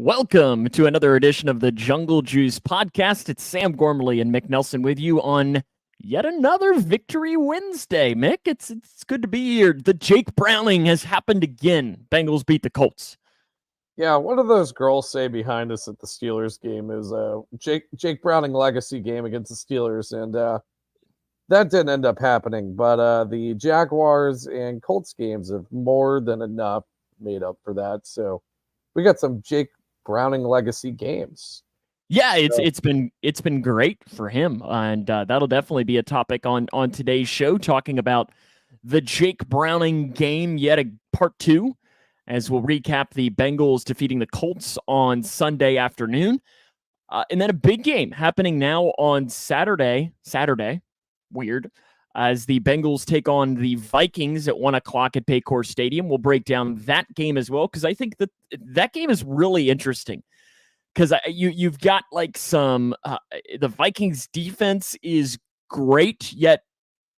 Welcome to another edition of the Jungle Juice podcast. It's Sam Gormley and Mick Nelson with you on yet another Victory Wednesday. Mick, it's good to be here. The Jake Browning has happened again. Bengals beat the Colts. Yeah, what do those girls say behind us at the Steelers game is Jake Browning legacy game against the Steelers, and that didn't end up happening. But the Jaguars and Colts games have more than enough made up for that. So we got some Jake Browning legacy games. Yeah, it's been great for him, and that'll definitely be a topic on today's show, talking about the Jake Browning game, yet a part two, as we'll recap the Bengals defeating the Colts on Sunday afternoon, and then a big game happening now on Saturday, weird, as the Bengals take on the Vikings at 1 o'clock at Paycor Stadium. We'll break down that game as well, because I think that game is really interesting. Because you've got like some the Vikings defense is great, yet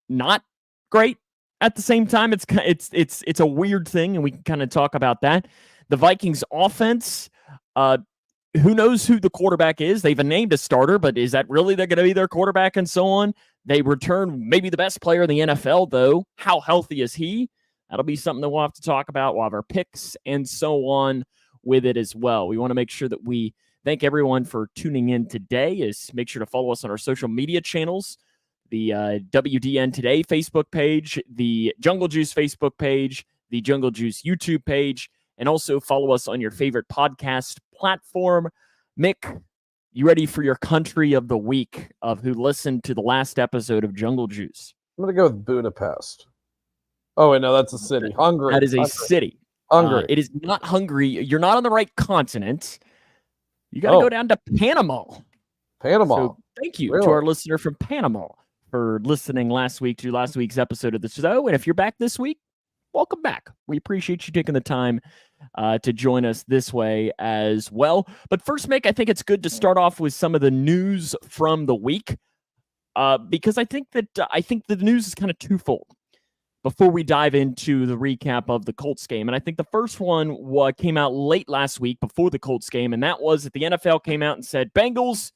not great at the same time. It's a weird thing, and we can kind of talk about that. The Vikings offense, who knows who the quarterback is? They've named a starter, but is that really they're going to be their quarterback and so on? They return maybe the best player in the NFL, though. How healthy is he? That'll be something that we'll have to talk about. We'll have our picks and so on with it as well. We want to make sure that we thank everyone for tuning in today. Make sure to follow us on our social media channels, the WDN Today Facebook page, the Jungle Juice Facebook page, the Jungle Juice YouTube page, and also follow us on your favorite podcast platform. Mick, you ready for your country of the week of who listened to the last episode of Jungle Juice? I'm going to go with Budapest. Oh, wait, no, that's a city. Hungary. That is a city. Hungary. It is not Hungary. You're not on the right continent. You got to go down to Panama. Panama. So thank you to our listener from Panama for listening last week to last week's episode of the show. And if you're back this week, welcome back. We appreciate you taking the time to join us this way as well. But first, Mick, I think it's good to start off with some of the news from the week, because I think the news is kind of twofold before we dive into the recap of the Colts game. And I think the first one came out late last week before the Colts game, and that was that the NFL came out and said, Bengals,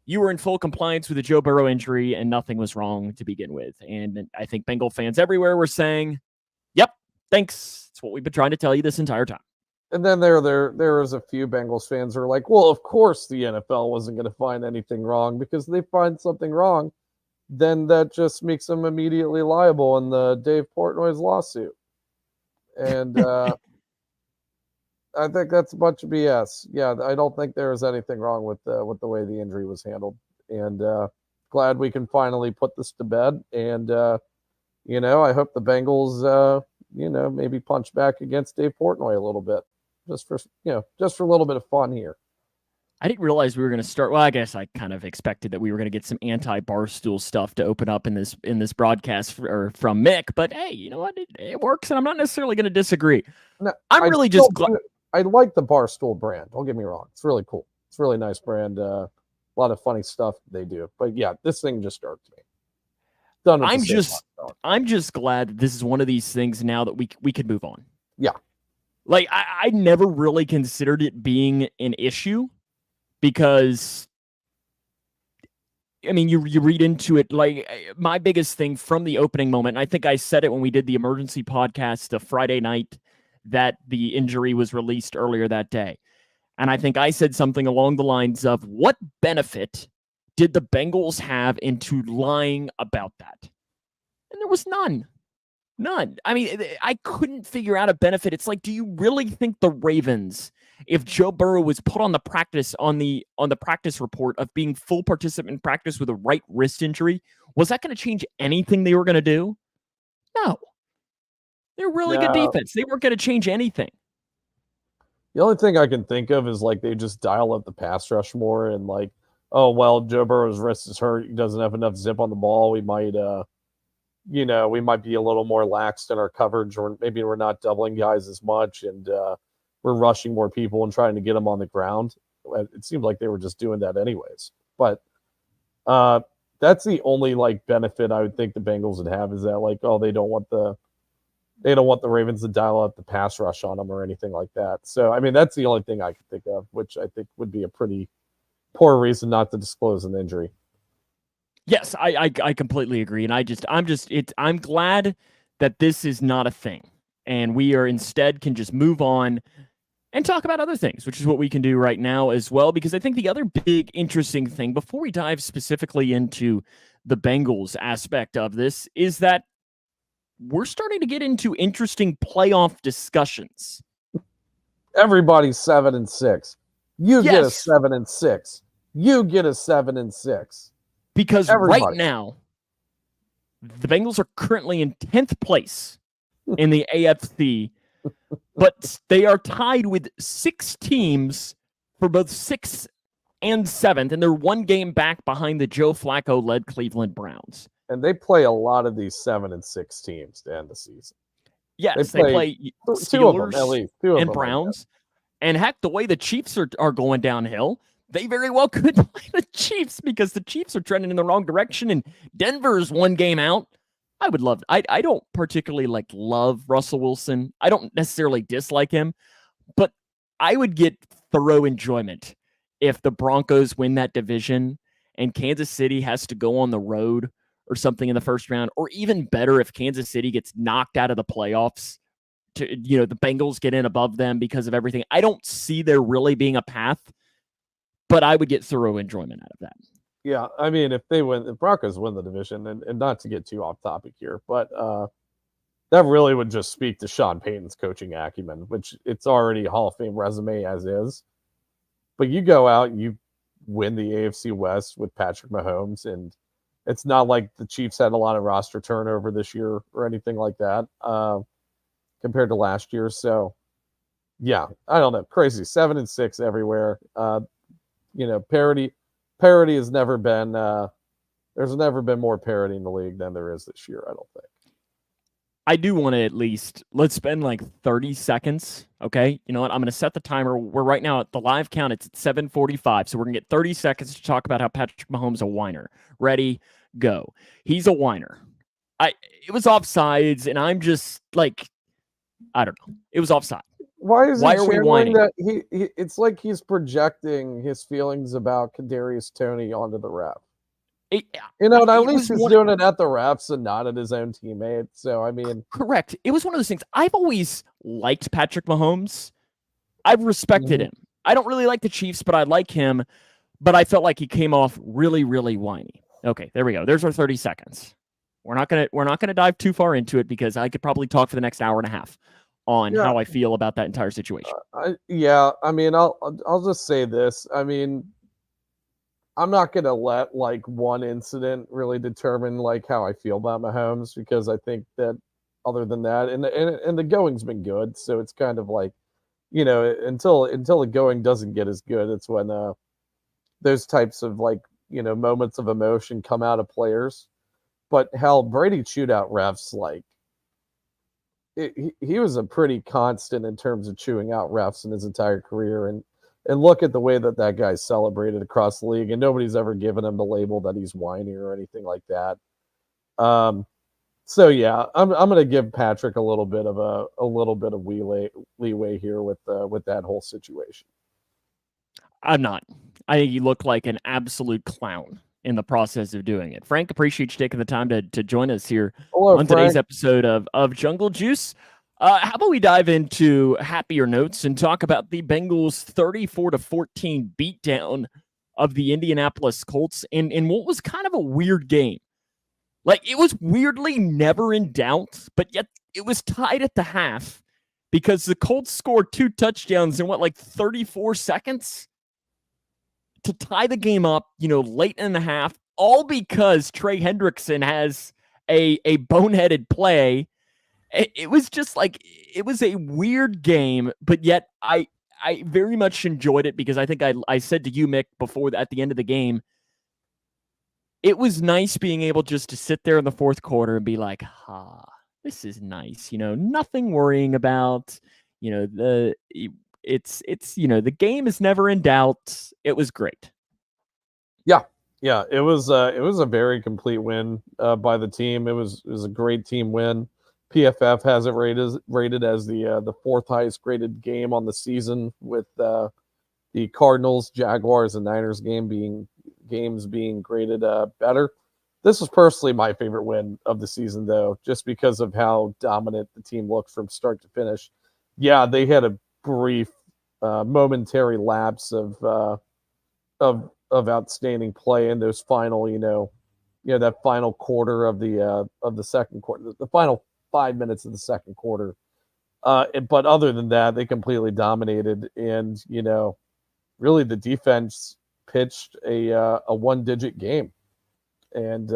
you were in full compliance with the Joe Burrow injury, and nothing was wrong to begin with. And I think Bengal fans everywhere were saying, yep, thanks. It's what we've been trying to tell you this entire time. And then there was a few Bengals fans who are like, well, of course the NFL wasn't going to find anything wrong, because they find something wrong, then that just makes them immediately liable in the Dave Portnoy's lawsuit. And I think that's a bunch of BS. Yeah, I don't think there was anything wrong with the way the injury was handled. And glad we can finally put this to bed. And, I hope the Bengals, maybe punch back against Dave Portnoy a little bit, just for a little bit of fun here. I didn't realize we were going to start. Well, I guess I kind of expected that we were going to get some anti-Barstool stuff to open up in this broadcast from Mick. But hey, you know what? It works, and I'm not necessarily going to disagree. No, I'm really just glad. I like the Barstool brand. Don't get me wrong; it's really cool. It's a really nice brand. A lot of funny stuff they do. But yeah, this thing just irked me. I'm just glad that this is one of these things now that we could move on. Yeah, like I never really considered it being an issue. Because, I mean, you read into it, like, my biggest thing from the opening moment, and I think I said it when we did the emergency podcast Friday night that the injury was released earlier that day. And I think I said something along the lines of, what benefit did the Bengals have into lying about that? And there was none. None. I mean, I couldn't figure out a benefit. It's like, do you really think the Ravens, if Joe Burrow was put on the practice report of being full participant in practice with a right wrist injury, was that going to change anything they were going to do? No. They're really good defense. They weren't going to change anything. The only thing I can think of is like they just dial up the pass rush more and like, oh well, Joe Burrow's wrist is hurt. He doesn't have enough zip on the ball. We might we might be a little more lax in our coverage, or maybe we're not doubling guys as much, and we're rushing more people and trying to get them on the ground. It seemed like they were just doing that anyways. But that's the only like benefit I would think the Bengals would have, is that like, oh, they don't want they don't want the Ravens to dial up the pass rush on them or anything like that. So, I mean, that's the only thing I can think of, which I think would be a pretty poor reason not to disclose an injury. Yes, I completely agree, and I'm glad that this is not a thing, and we are instead can just move on and talk about other things, which is what we can do right now as well. Because I think the other big interesting thing before we dive specifically into the Bengals aspect of this is that we're starting to get into interesting playoff discussions. Everybody's 7-6. You get a Yes. 7-6. You get a 7-6. Because Everybody. right now, the Bengals are currently in 10th place in the AFC, but they are tied with 6 teams for both 6th and 7th, and they're 1 game back behind the Joe Flacco-led Cleveland Browns. And they play a lot of these 7-6 teams to end the season. Yes, they play Steelers 2 of them, at least. 2 of and them, Browns. And heck, the way the Chiefs are going downhill, they very well could play the Chiefs because the Chiefs are trending in the wrong direction, and Denver's 1 game out. I would love. I don't particularly love Russell Wilson. I don't necessarily dislike him, but I would get thorough enjoyment if the Broncos win that division and Kansas City has to go on the road or something in the first round, or even better if Kansas City gets knocked out of the playoffs. The Bengals get in above them because of everything. I don't see there really being a path, but I would get thorough enjoyment out of that. Yeah, I mean, if Broncos win the division, and not to get too off topic here, but that really would just speak to Sean Payton's coaching acumen, which it's already a Hall of Fame resume as is. But you go out, you win the AFC West with Patrick Mahomes, and it's not like the Chiefs had a lot of roster turnover this year or anything like that compared to last year. So, yeah, I don't know. Crazy. 7-6 everywhere. Parity has never been there's never been more parity in the league than there is this year, I don't think. I do want to let's spend 30 seconds. Okay. You know what? I'm going to set the timer. We're right now at the live count. It's at 7:45. So we're going to get 30 seconds to talk about how Patrick Mahomes is a whiner. Ready, go. He's a whiner. It was offsides, and I'm just I don't know. It was offside. Why are we whining? That it's like he's projecting his feelings about Kadarius Toney onto the ref. And at least he's doing it at the refs and not at his own teammates. So, I mean. Correct. It was one of those things. I've always liked Patrick Mahomes. I've respected him. I don't really like the Chiefs, but I like him. But I felt like he came off really, really whiny. Okay, there we go. There's our 30 seconds. We're not gonna dive too far into it because I could probably talk for the next hour and a half on how I feel about that entire situation. I mean, I'll just say this. I mean, I'm not going to let one incident really determine how I feel about Mahomes, because I think that other than that, and the going's been good. So it's kind of until the going doesn't get as good, it's when those types of moments of emotion come out of players. But hell, Brady shootout refs, he was a pretty constant in terms of chewing out refs in his entire career. And look at the way that guy's celebrated across the league, and nobody's ever given him the label that he's whiny or anything like that. So yeah, I'm going to give Patrick a little bit of leeway here with that whole situation. I'm not. I think you look like an absolute clown in the process of doing it. Frank, appreciate you taking the time to join us here on today's episode of Jungle Juice. How about we dive into happier notes and talk about the Bengals' 34-14 beatdown of the Indianapolis Colts in what was kind of a weird game. It was weirdly never in doubt, but yet it was tied at the half because the Colts scored 2 touchdowns in 34 seconds to tie the game up, late in the half, all because Trey Hendrickson has a boneheaded play. It was just it was a weird game, but yet I very much enjoyed it because I think I said to you, Mick, before at the end of the game, it was nice being able just to sit there in the fourth quarter and be like, this is nice. Nothing worrying about, it's the game is never in doubt. It was great. Yeah, it was a very complete win by the team. It was a great team win. PFF has it rated as the fourth highest graded game on the season, with the Cardinals, Jaguars, and Niners games being graded better. This was personally my favorite win of the season, though, just because of how dominant the team looked from start to finish. Yeah, they had a brief, momentary lapse of outstanding play in those final, that final quarter of the second quarter, the final 5 minutes of the second quarter. But other than that, they completely dominated, and really the defense pitched a one-digit game, and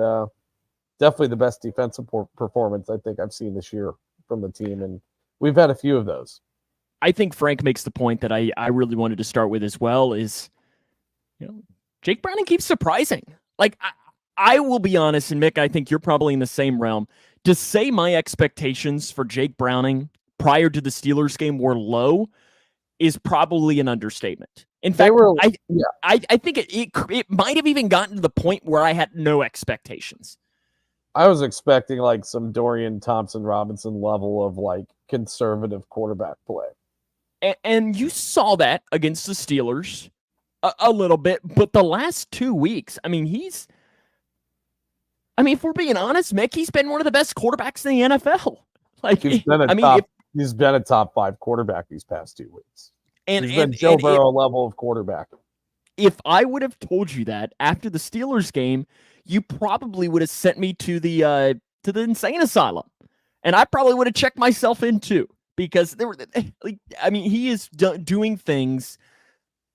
definitely the best defensive performance I think I've seen this year from the team, and we've had a few of those. I think Frank makes the point that I really wanted to start with as well is, Jake Browning keeps surprising. Like, I will be honest, and Mick, I think you're probably in the same realm. To say my expectations for Jake Browning prior to the Steelers game were low is probably an understatement. In fact, I think it might have even gotten to the point where I had no expectations. I was expecting like some Dorian Thompson-Robinson level of like conservative quarterback play. And you saw that against the Steelers a little bit, but the last 2 weeks, if we're being honest, Mick, he's been one of the best quarterbacks in the NFL. Like, he's been a top 5 quarterback these past 2 weeks. He's been Joe Burrow level of quarterback. If I would have told you that after the Steelers game, you probably would have sent me to the insane asylum, and I probably would have checked myself in too, because he is doing things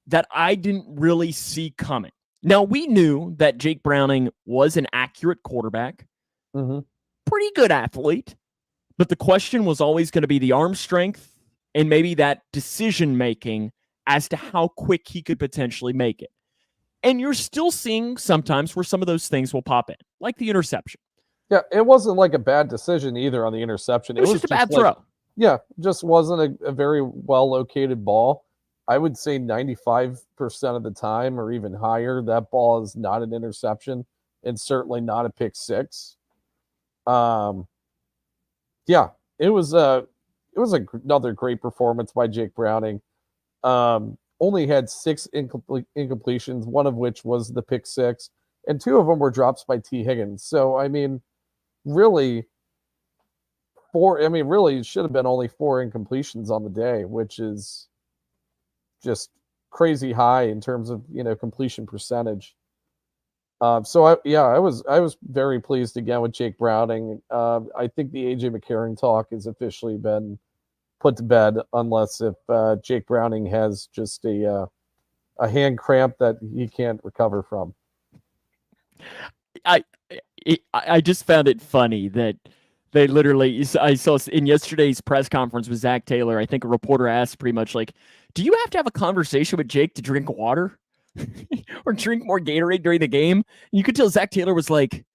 that I didn't really see coming. Now, we knew that Jake Browning was an accurate quarterback, pretty good athlete, but the question was always going to be the arm strength and maybe that decision-making as to how quick he could potentially make it. And you're still seeing sometimes where some of those things will pop in, like the interception. Yeah, it wasn't like a bad decision either on the interception. It was just a bad throw. Yeah, just wasn't a very well-located ball. I would say 95% of the time or even higher, that ball is not an interception and certainly not a pick six. Yeah, it was another great performance by Jake Browning. Only had 6 incompletions, one of which was the pick six, and 2 of them were drops by T. Higgins. So, really, it should have been only 4 incompletions on the day, which is just crazy high in terms of, completion percentage. I was very pleased again with Jake Browning. I think the AJ McCarron talk has officially been put to bed, unless if Jake Browning has just a hand cramp that he can't recover from. I just found it funny that they literally, I saw in yesterday's press conference with Zach Taylor, I think a reporter asked pretty much like, do you have to have a conversation with Jake to drink water or drink more Gatorade during the game? And you could tell Zach Taylor was like,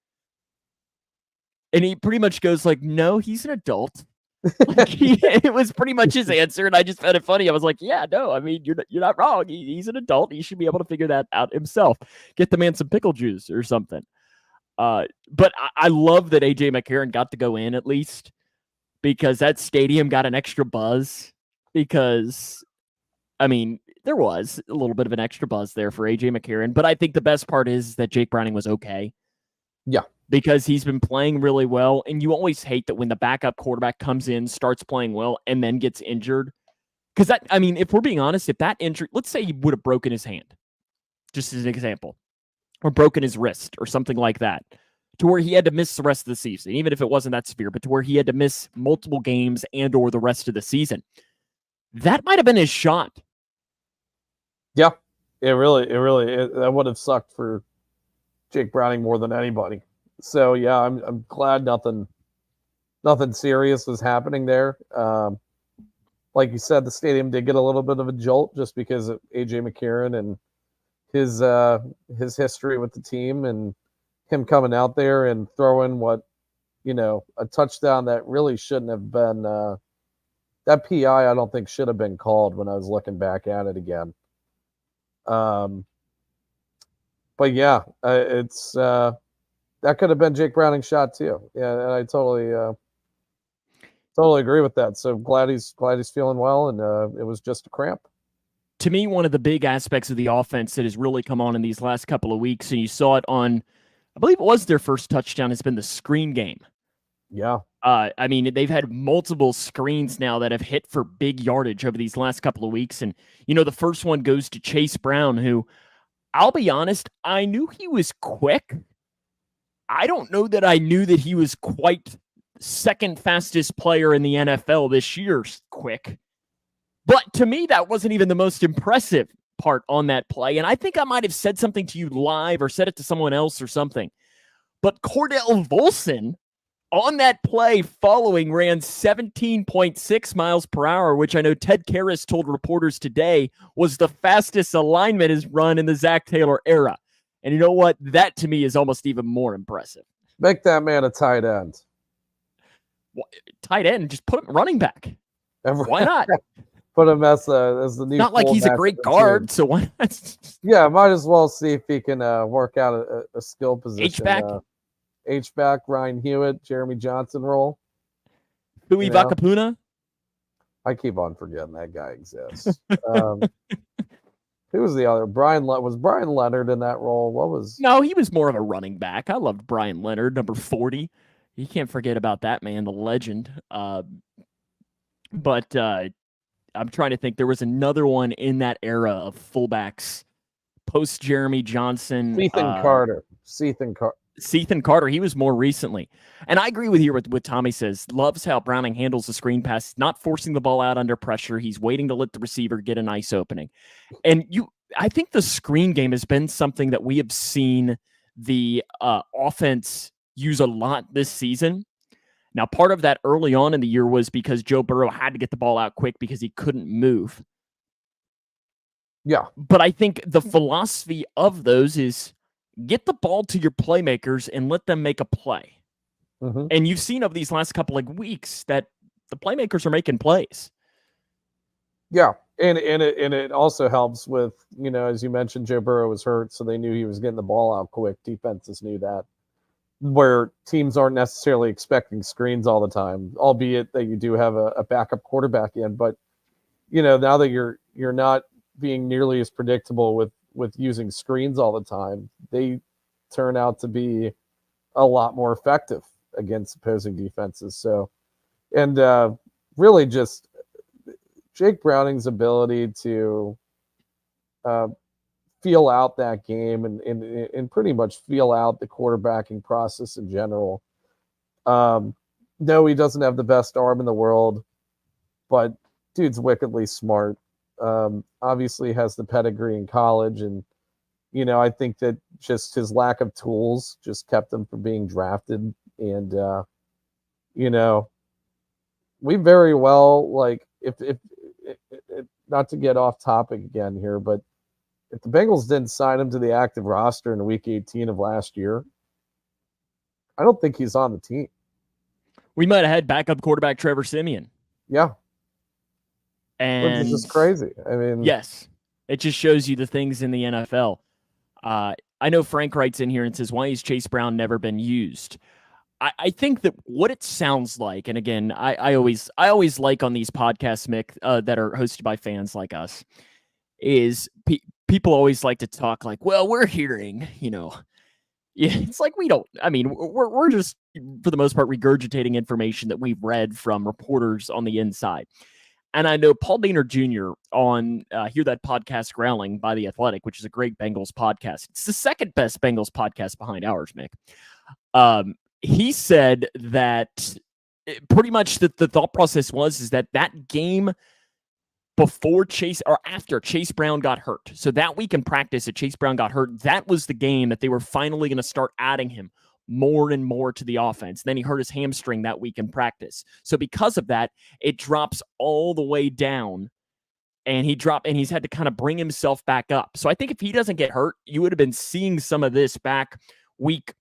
and he pretty much goes like, no, he's an adult. It was pretty much his answer, and I just found it funny. I was like, yeah, no, you're not wrong. He's an adult. He should be able to figure that out himself. Get the man some pickle juice or something. But I love that AJ McCarron got to go in at least, because that stadium got an extra buzz, because there was a little bit of an extra buzz there for AJ McCarron. But I think the best part is that Jake Browning was okay. Yeah. Because he's been playing really well, and you always hate that when the backup quarterback comes in, starts playing well, and then gets injured. Because if we're being honest, if that injury, let's say he would have broken his hand, just as an example, or broken his wrist or something like that, to where he had to miss the rest of the season, even if it wasn't that severe, but to where he had to miss multiple games and or the rest of the season, that might have been his shot. Yeah, that would have sucked for Jake Browning more than anybody. So yeah, I'm glad nothing serious was happening there. Like you said, the stadium did get a little bit of a jolt just because of AJ McCarron and his history with the team, and him coming out there and throwing a touchdown that really shouldn't have been. That PI I don't think should have been called when I was looking back at it again. But yeah, it's. That could have been Jake Browning's shot too. Yeah, and I totally Totally agree with that. So glad he's feeling well, and it was just a cramp. To me, one of the big aspects of the offense that has really come on in these last couple of weeks, and you saw it on, I believe it was their first touchdown, has been the screen game. Yeah. I mean, they've had multiple screens now that have hit for big yardage over these last couple of weeks. And, the first one goes to Chase Brown, who, I'll be honest, I knew he was quick. I don't know that I knew that he was quite second fastest player in the NFL this year quick. But to me, that wasn't even the most impressive part on that play. And I think I might have said something to you live or said it to someone else or something. But Cordell Volson on that play following ran 17.6 miles per hour, which I know Ted Karras told reporters today was the fastest alignment has run in the Zach Taylor era. And you know what? That to me is almost even more impressive. Make that man a tight end. Tight end, just put him running back. Why not? Put him as the new. Not like he's a great guard, so why not? Yeah, might as well see if he can work out a skill position. H-back? H-back, Ryan Hewitt, Jeremy Johnson role. Louis Vakapuna? I keep on forgetting that guy exists. Who was the other? Was Brian Leonard in that role? No, he was more of a running back. I loved Brian Leonard, number 40. You can't forget about that man, the legend. But I'm trying to think. There was another one in that era of fullbacks, post Jeremy Johnson. Sethan Carter. Sethan Carter, he was more recently. And I agree with you with what Tommy says. Loves how Browning handles the screen pass, not forcing the ball out under pressure. He's waiting to let the receiver get a nice opening. And I think the screen game has been something that we have seen the offense use a lot this season. Now, part of that early on in the year was because Joe Burrow had to get the ball out quick because he couldn't move. Yeah. But I think the philosophy of those is get the ball to your playmakers and let them make a play. Mm-hmm. And you've seen over these last couple of weeks that the playmakers are making plays. Yeah. And it also helps with, as you mentioned, Joe Burrow was hurt, so they knew he was getting the ball out quick. Defenses knew that. Where teams aren't necessarily expecting screens all the time, albeit that you do have a backup quarterback in. But, now that you're not being nearly as predictable with using screens all the time, they turn out to be a lot more effective against opposing defenses. So, and really just Jake Browning's ability to feel out that game and pretty much feel out the quarterbacking process in general. No, he doesn't have the best arm in the world, but dude's wickedly smart. Obviously has the pedigree in college, and I think that just his lack of tools just kept him from being drafted. And we very well, like, if not to get off topic again here, but if the Bengals didn't sign him to the active roster in week 18 of last year, I don't think he's on the team. We might have had backup quarterback Trevor Siemian. Yeah. And which is just crazy. I mean, yes, it just shows you the things in the NFL. I know Frank writes in here and says, why has Chase Brown never been used? I think that what it sounds like, and again, I always like on these podcasts, Mick, that are hosted by fans like us, is people always like to talk like, well, we're hearing, yeah, it's like we're just, for the most part, regurgitating information that we've read from reporters on the inside. And I know Paul Dehner Jr. on Hear That Podcast Growling by The Athletic, which is a great Bengals podcast. It's the second best Bengals podcast behind ours, Mick. He said that pretty much the thought process is that game before Chase or after Chase Brown got hurt. So that week in practice that Chase Brown got hurt, that was the game that they were finally going to start adding him more and more to the offense. Then he hurt his hamstring that week in practice. So because of that, it drops all the way down, and he's had to kind of bring himself back up. So I think if he doesn't get hurt, you would have been seeing some of this back week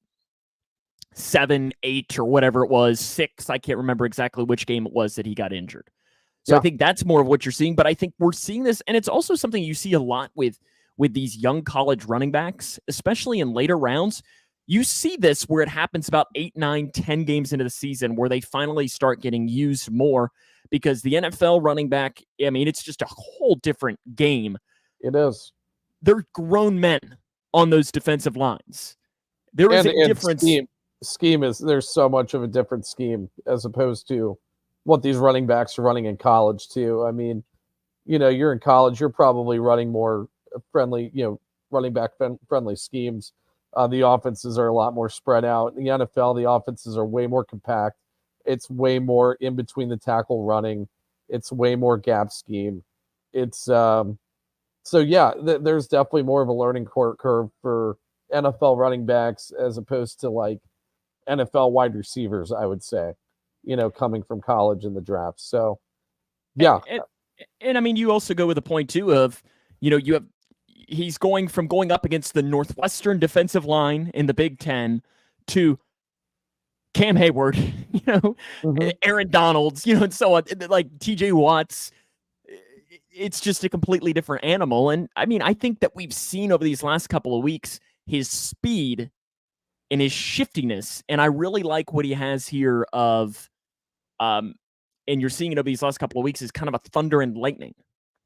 7, 8, or whatever it was, 6. I can't remember exactly which game it was that he got injured. So yeah. I think that's more of what you're seeing, but I think we're seeing this, and it's also something you see a lot with these young college running backs, especially in later rounds. You see this where it happens about 8, 9, 10 games into the season where they finally start getting used more because the NFL running back, I mean, it's just a whole different game. It is. They're grown men on those defensive lines. There is a difference. Scheme is, there's so much of a different scheme as opposed to what these running backs are running in college too. I mean, you're in college, you're probably running more friendly, running back friendly schemes. The offenses are a lot more spread out. In the NFL, the offenses are way more compact. It's way more in between the tackle running. It's way more gap scheme. It's so yeah, there's definitely more of a learning curve for NFL running backs as opposed to like NFL wide receivers, I would say, coming from college in the draft. So yeah. And I mean, you also go with a point too of, he's going from going up against the Northwestern defensive line in the Big Ten to Cam Hayward, Aaron Donalds, and so on, like TJ Watts. It's just a completely different animal. And I mean, I think that we've seen over these last couple of weeks his speed and his shiftiness. And I really like what he has here of, and you're seeing it over these last couple of weeks is kind of a thunder and lightning.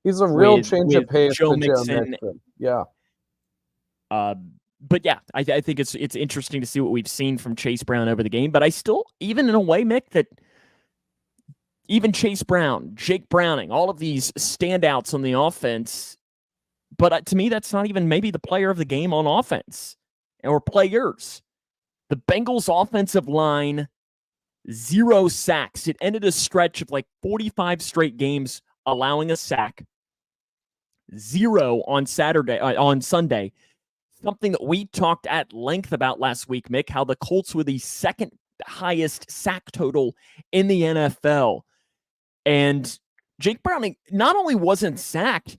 He's a real change of pace Joe to Mixon. Joe Mixon. Yeah. But yeah, I think it's interesting to see what we've seen from Chase Brown over the game. But I still, even in a way, Mick, that even Chase Brown, Jake Browning, all of these standouts on the offense, but to me, that's not even maybe the player of the game on offense or players. The Bengals offensive line, 0 sacks. It ended a stretch of like 45 straight games allowing a sack. 0 on Sunday. Something that we talked at length about last week, Mick, how the Colts were the second highest sack total in the NFL. And Jake Browning not only wasn't sacked,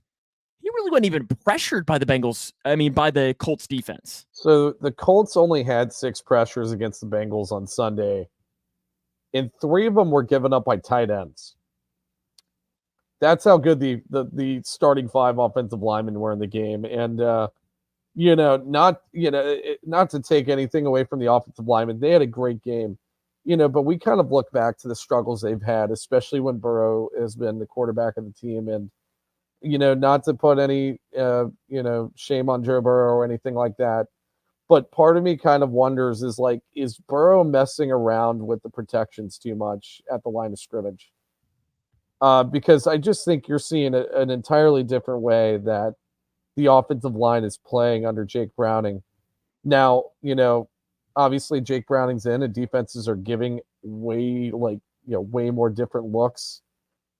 he really wasn't even pressured by the Colts defense. So the Colts only had 6 pressures against the Bengals on Sunday, and 3 of them were given up by tight ends. That's how good the starting 5 offensive linemen were in the game. And not to take anything away from the offensive linemen, they had a great game. But we kind of look back to the struggles they've had, especially when Burrow has been the quarterback of the team. And, not to put any, shame on Joe Burrow or anything like that. But part of me kind of wonders is Burrow messing around with the protections too much at the line of scrimmage? Because I just think you're seeing an entirely different way that the offensive line is playing under Jake Browning. Now, obviously Jake Browning's in and defenses are giving way more different looks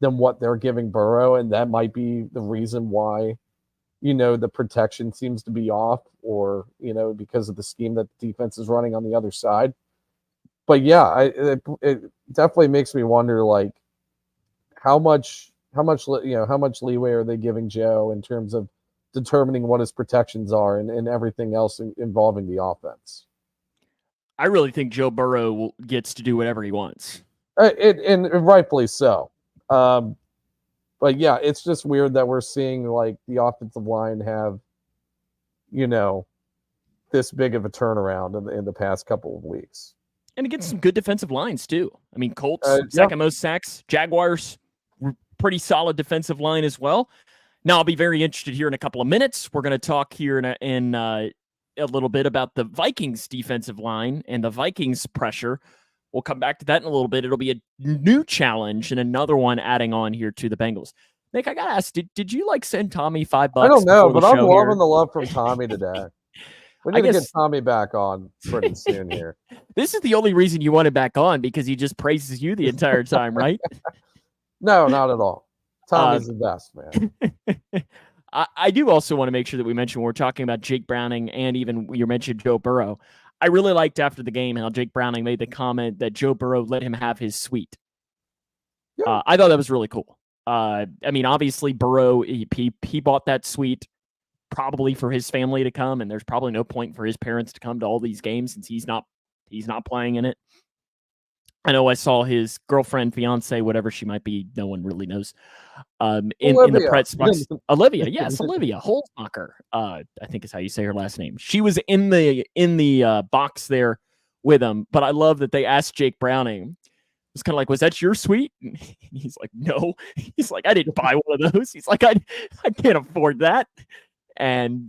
than what they're giving Burrow. And that might be the reason why, the protection seems to be off or, because of the scheme that the defense is running on the other side. But yeah, it definitely makes me wonder, how much leeway are they giving Joe in terms of determining what his protections are and everything else involving the offense? I really think Joe Burrow gets to do whatever he wants. And rightfully so. But yeah, it's just weird that we're seeing the offensive line have, this big of a turnaround in the past couple of weeks. And against some good defensive lines too. I mean, Colts, second most sacks. Jaguars, pretty solid defensive line as well. Now, I'll be very interested here in a couple of minutes. We're going to talk here in a little bit about the Vikings defensive line and the Vikings pressure. We'll come back to that in a little bit. It'll be a new challenge and another one adding on here to the Bengals. Nick, I got to ask, did you send Tommy $5? I don't know, but I'm loving the love from Tommy today. We need to get Tommy back on pretty soon here. This is the only reason you want him back on, because he just praises you the entire time, right? No, not at all. Tommy's the best, man. I do also want to make sure that we mention when we're talking about Jake Browning and even you mentioned Joe Burrow. I really liked after the game how Jake Browning made the comment that Joe Burrow let him have his suite. Yeah. I thought that was really cool. I mean, obviously Burrow, he bought that suite probably for his family to come, and there's probably no point for his parents to come to all these games since he's not playing in it. I know I saw his girlfriend, fiance, whatever she might be. No one really knows. In the Olivia. press box, Olivia, yes, Olivia Holzmacher, I think is how you say her last name. She was in the box there with him. But I love that they asked Jake Browning. It's kind of like, was that your suite? And he's like, no. He's like, I didn't buy one of those. He's like, I can't afford that. And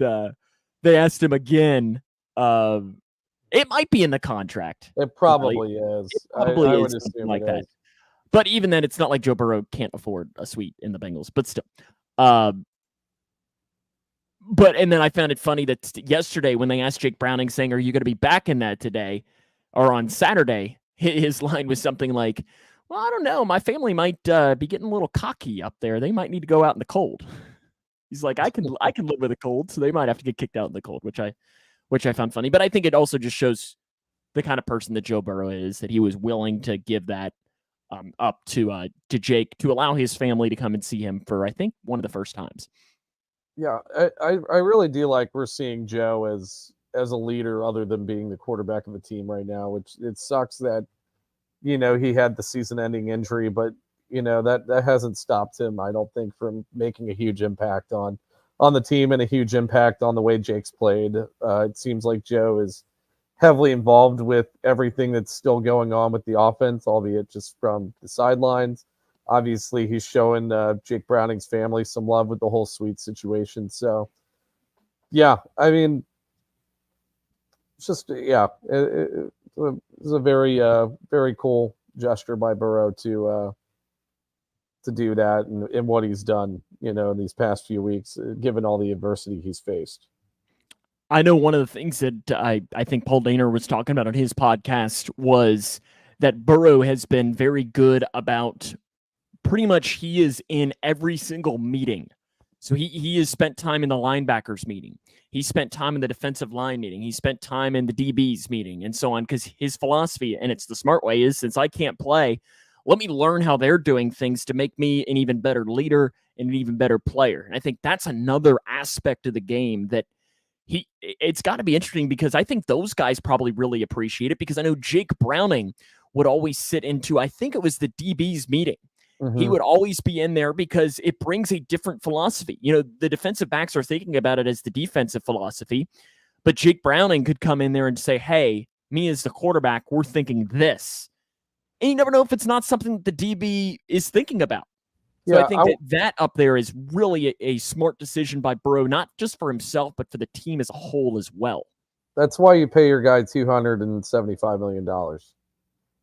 they asked him again. It might be in the contract. It probably is. It probably I is would something assume like it that. is. But even then, it's not like Joe Burrow can't afford a suite in the Bengals. But still. And then I found it funny that yesterday when they asked Jake Browning saying, are you going to be back in that today or on Saturday? His line was something like, well, I don't know. My family might be getting a little cocky up there. They might need to go out in the cold. He's like, I can live with the cold, so they might have to get kicked out in the cold, which I found funny. But I think it also just shows the kind of person that Joe Burrow is, that he was willing to give that up to Jake to allow his family to come and see him for, I think, one of the first times. Yeah, I really do like we're seeing Joe as a leader other than being the quarterback of the team right now, which it sucks that, he had the season-ending injury, but, that hasn't stopped him, I don't think, from making a huge impact on the team and a huge impact on the way Jake's played. It seems like Joe is heavily involved with everything that's still going on with the offense, albeit just from the sidelines. Obviously, he's showing Jake Browning's family some love with the whole suite situation. So, yeah, I mean, it's just, it's a very, very cool gesture by Burrow to do that and what he's done, in these past few weeks, given all the adversity he's faced. I know one of the things that I think Paul Dehner was talking about on his podcast was that Burrow has been very good about pretty much he is in every single meeting. So he has spent time in the linebackers meeting. He spent time in the defensive line meeting. He spent time in the DBs meeting and so on, because his philosophy, and it's the smart way, is since I can't play, let me learn how they're doing things to make me an even better leader and an even better player. And I think that's another aspect of the game that it's got to be interesting, because I think those guys probably really appreciate it, because I know Jake Browning would always sit into, I think it was the DBs meeting. Mm-hmm. He would always be in there because it brings a different philosophy. The defensive backs are thinking about it as the defensive philosophy, but Jake Browning could come in there and say, hey, me as the quarterback, we're thinking this. And you never know if it's not something that the DB is thinking about. So yeah, I think that up there is really a smart decision by Burrow, not just for himself, but for the team as a whole as well. That's why you pay your guy $275 million.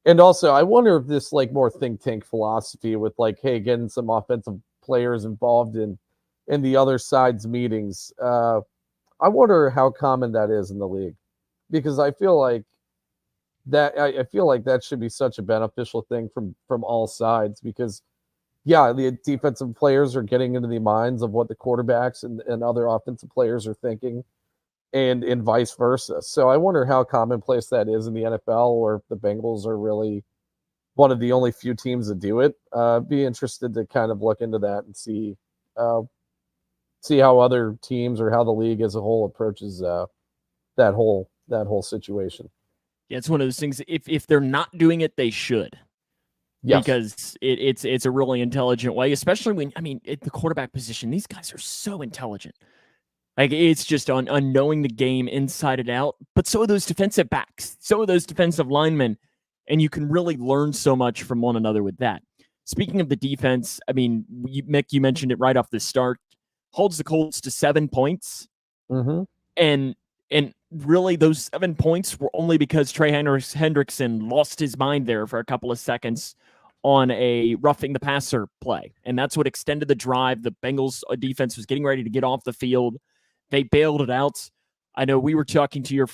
And also, I wonder if this more think tank philosophy with hey, getting some offensive players involved in the other side's meetings. I wonder how common that is in the league, because I feel like that should be such a beneficial thing from all sides, because yeah, the defensive players are getting into the minds of what the quarterbacks and other offensive players are thinking, and vice versa. So I wonder how commonplace that is in the NFL, or if the Bengals are really one of the only few teams that do it. Be interested to kind of look into that and see how other teams or how the league as a whole approaches that whole situation. Yeah, it's one of those things. If they're not doing it, they should. Yes. Because it's a really intelligent way, especially when, at the quarterback position, these guys are so intelligent. It's just on knowing the game inside and out. But so are those defensive backs, so are those defensive linemen, and you can really learn so much from one another with that. Speaking of the defense, Mick, you mentioned it right off the start, holds the Colts to 7 points. Mm-hmm. And really, those 7 points were only because Trey Hendrickson lost his mind there for a couple of seconds on a roughing the passer play. And that's what extended the drive. The Bengals defense was getting ready to get off the field. They bailed it out. I know we were talking to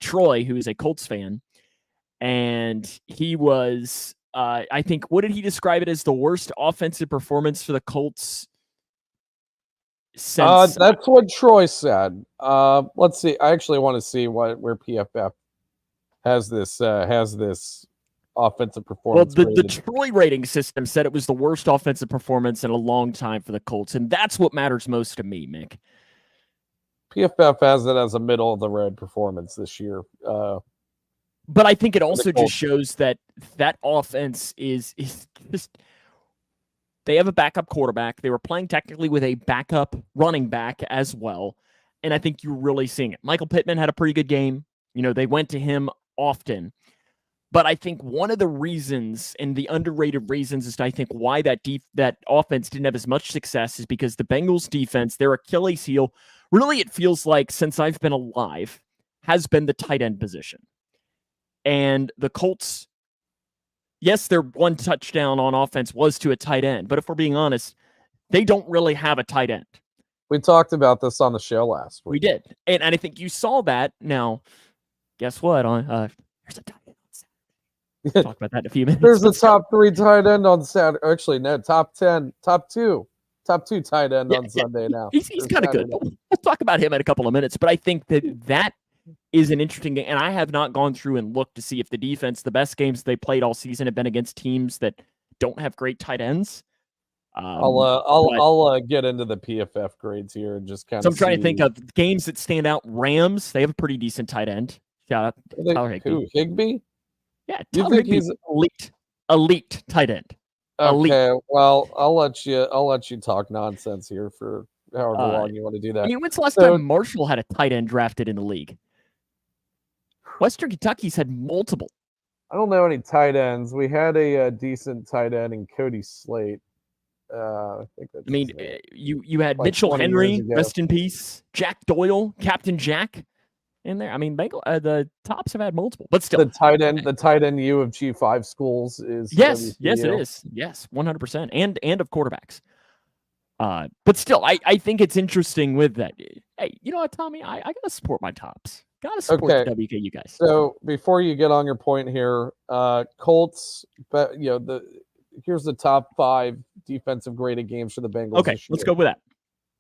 Troy, who is a Colts fan, and he was, I think, what did he describe it as, the worst offensive performance for the Colts since? That's what Troy said. Let's see. I actually want to see where PFF has this offensive performance. Well, the Troy rating system said it was the worst offensive performance in a long time for the Colts, and that's what matters most to me, Mick. PFF has it as a middle of the road performance this year. But I think it the also just Colts. shows that offense is just, they have a backup quarterback. They were playing technically with a backup running back as well. And I think you're really seeing it. Michael Pittman had a pretty good game. They went to him often. But I think one of the reasons, and the underrated reasons, is I think why that offense didn't have as much success is because the Bengals defense, their Achilles heel, really it feels like since I've been alive, has been the tight end position. And the Colts, yes, their one touchdown on offense was to a tight end. But if we're being honest, they don't really have a tight end. We talked about this on the show last week. We did. And I think you saw that. Now, guess what? There's a tight end. Talk about that in a few minutes. There's a top 3 tight end on Saturday. Actually, no, top 2 tight end on Sunday now. He's kind of good. We'll talk about him in a couple of minutes. But I think that is an interesting game. And I have not gone through and looked to see if the defense, the best games they played all season have been against teams that don't have great tight ends. I'll get into the PFF grades here and just kind of. So I'm trying to think of games that stand out. Rams, they have a pretty decent tight end. Shout out Tyler Higbee. Who, Higbee? Yeah, Tyler Higbee's elite tight end. Elite. Okay, well, I'll let you talk nonsense here for however long you want to do that. I mean, when's the last time Marshall had a tight end drafted in the league? Western Kentucky's had multiple. I don't know any tight ends. We had a decent tight end in Cody Slate. I think that's. I mean, you had like Mitchell Henry, rest in peace. Jack Doyle, Captain Jack. In there, I mean, the tops have had multiple, but still, the tight end U of G5 schools is yes, it is, yes, 100%, and of quarterbacks. But still, I think it's interesting with that. Hey, you know what, Tommy? I gotta support my tops. Gotta support the WKU guys. So before you get on your point here, Colts, but here's the top 5 defensive graded games for the Bengals. Okay, let's go with that.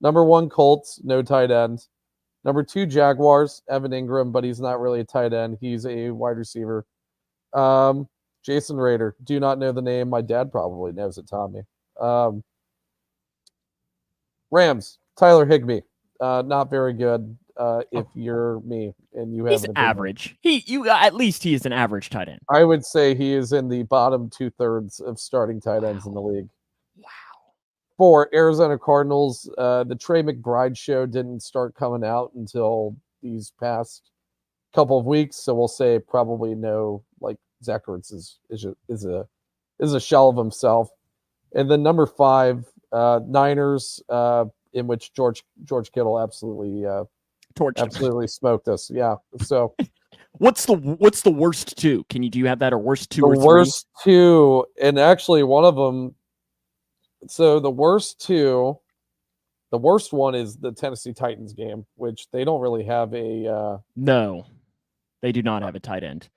Number 1, Colts, no tight end. Number 2, Jaguars, Evan Ingram, but he's not really a tight end. He's a wide receiver. Jason Rader, do not know the name. My dad probably knows it, Tommy. Rams, Tyler Higbee, not very good. If you're me and you have, he's average. At least he is an average tight end. I would say he is in the bottom 2/3 of starting tight ends in the league. Wow. For Arizona Cardinals, the Trey McBride show didn't start coming out until these past couple of weeks, so we'll say probably no. Like Zach Ertz is a shell of himself. And then number 5, Niners, in which George Kittle absolutely smoked us. Yeah. So what's the worst 2? Do you have that, or worst 2 or 3? The worst 2, and actually one of them. So the worst one is the Tennessee Titans game, which they don't really have a. No, they do not have a tight end.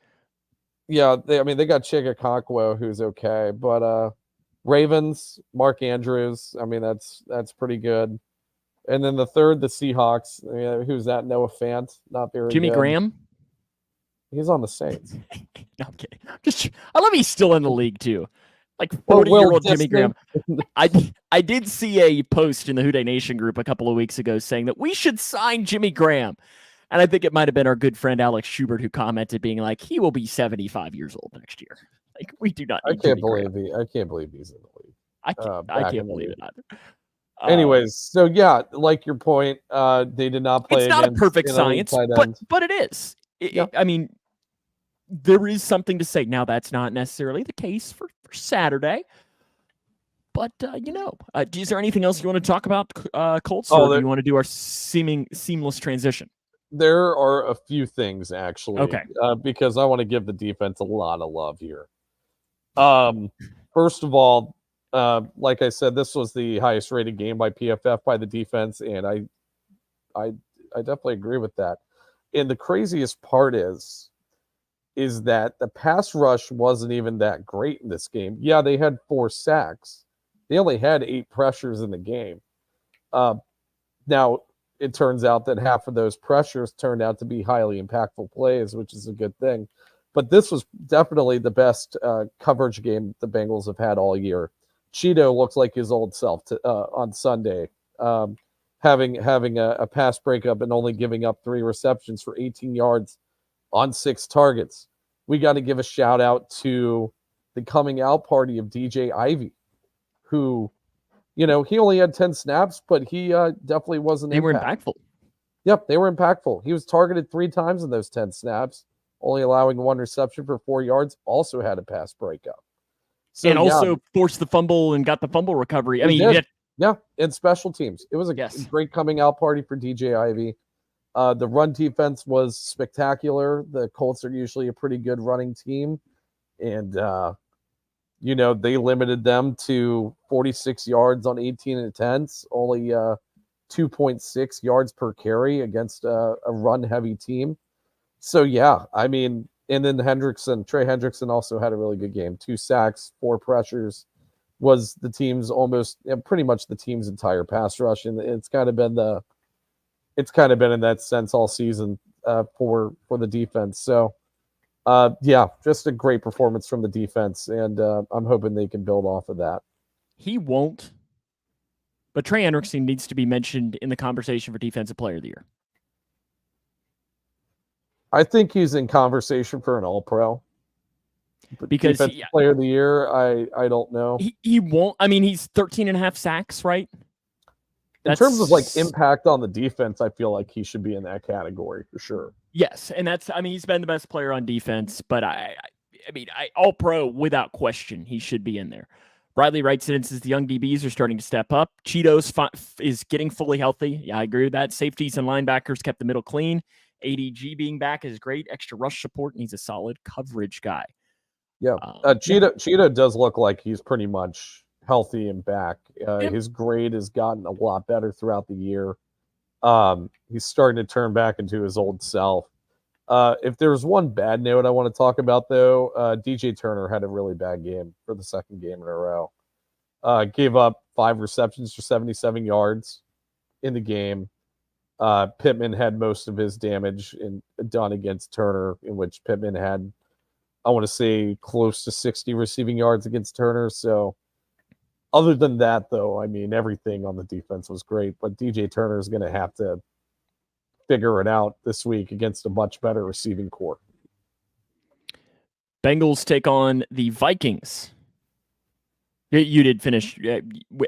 Yeah, they got Chigakonkwo, who's okay, but Ravens, Mark Andrews. I mean, that's pretty good. And then the third, the Seahawks. Who's that? Noah Fant, not very. Jimmy good. Graham. He's on the Saints. No, I'm kidding. I love he's still in the league too. Like 40-year-old Jimmy Graham. I did see a post in the Houday Nation group a couple of weeks ago saying that we should sign Jimmy Graham. And I think it might have been our good friend Alex Schubert who commented, being like, he will be 75 years old next year. Like, we do not need I can't believe he's in the league. I can't believe it either. Anyways, so yeah, like your point, they did not play. It's not a perfect science, but it is. I mean, there is something to say. Now, that's not necessarily the case for Saturday. But, is there anything else you want to talk about, Colts, or do you want to do our seamless transition? There are a few things, actually. Okay. Because I want to give the defense a lot of love here. First of all, like I said, this was the highest rated game by PFF by the defense, and I definitely agree with that. And the craziest part is that the pass rush wasn't even that great in this game. Yeah, they had 4 sacks. They only had 8 pressures in the game. Now, it turns out that half of those pressures turned out to be highly impactful plays, which is a good thing. But this was definitely the best coverage game the Bengals have had all year. Cheeto looks like his old self on Sunday, having a pass breakup and only giving up 3 receptions for 18 yards on 6 targets. we got to give a shout out to the coming out party of DJ Ivy, who, he only had 10 snaps, but he definitely wasn't They were impactful. Yep, they were impactful. He was targeted 3 times in those 10 snaps, only allowing 1 reception for 4 yards, also had a pass breakup. So, and also forced the fumble and got the fumble recovery. Yeah, and special teams. It was a great coming out party for DJ Ivy. The run defense was spectacular. The Colts are usually a pretty good running team. And, they limited them to 46 yards on 18 attempts, only 2.6 yards per carry against a run-heavy team. So, yeah, and then Trey Hendrickson also had a really good game. 2 sacks, 4 pressures, was the team's pretty much the team's entire pass rush. And it's kind of been in that sense all season for the defense. So, just a great performance from the defense. And I'm hoping they can build off of that. He won't. But Trey Hendrickson needs to be mentioned in the conversation for Defensive Player of the Year. I think he's in conversation for an All-Pro. Because Player of the Year, I don't know. He won't. He's 13 and a half sacks, right? In terms of impact on the defense, I feel like he should be in that category for sure. Yes, and he's been the best player on defense, but All-Pro without question, he should be in there. Bradley Wright says the young DBs are starting to step up. Cheetos is getting fully healthy. Yeah, I agree with that. Safeties and linebackers kept the middle clean. ADG being back is great. Extra rush support, and he's a solid coverage guy. Yeah, Cheetah does look like he's pretty much healthy and back. His grade has gotten a lot better throughout the year. He's starting to turn back into his old self. If there's one bad note I want to talk about, though, DJ Turner had a really bad game for the second game in a row. Gave up 5 receptions for 77 yards in the game. Pittman had most of his damage done against Turner, in which Pittman had, I want to say, close to 60 receiving yards against Turner. So other than that, though, everything on the defense was great. But DJ Turner is going to have to figure it out this week against a much better receiving core. Bengals take on the Vikings. You did finish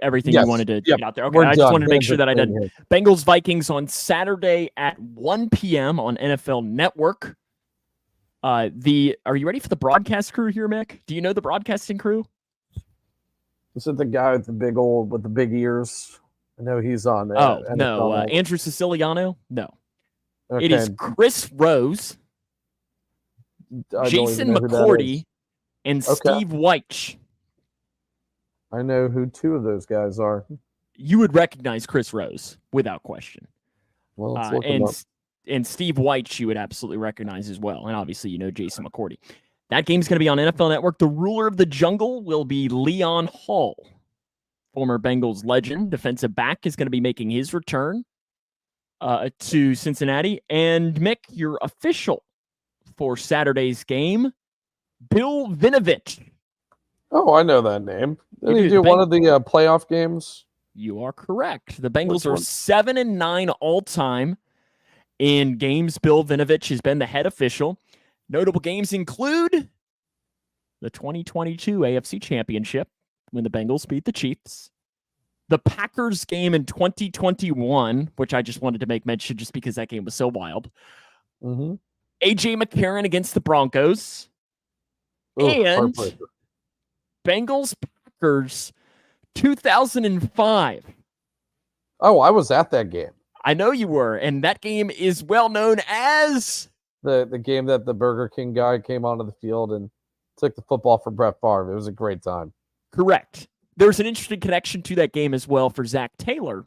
everything you wanted to get out there. Okay, I just wanted to make sure that I did. Bengals Vikings on Saturday at 1 p.m. on NFL Network. Are you ready for the broadcast crew here, Mick? Do you know the broadcasting crew? Is it the guy with the big ears? I know he's on there. No. Andrew Siciliano? No. Okay. It is Chris Rose, Jason McCourty, and Steve Weich. I know who 2 of those guys are. You would recognize Chris Rose without question. Well, let's look him up. And Steve Weich you would absolutely recognize as well. And obviously, Jason McCourty. That game's going to be on NFL Network. The ruler of the jungle will be Leon Hall. Former Bengals legend, defensive back, is going to be making his return to Cincinnati. And Mick, your official for Saturday's game, Bill Vinovich. Oh, I know that name. Did he do one of the playoff games? You are correct. The Bengals are 7-9 all-time in games. Bill Vinovich has been the head official. Notable games include the 2022 AFC Championship when the Bengals beat the Chiefs, the Packers game in 2021, which I just wanted to make mention just because that game was so wild, A.J. McCarron against the Broncos, and Bengals-Packers 2005. Oh, I was at that game. I know you were, and that game is well known as the game that the Burger King guy came onto the field and took the football from Brett Favre. It was a great time. Correct. There's an interesting connection to that game as well for Zach Taylor.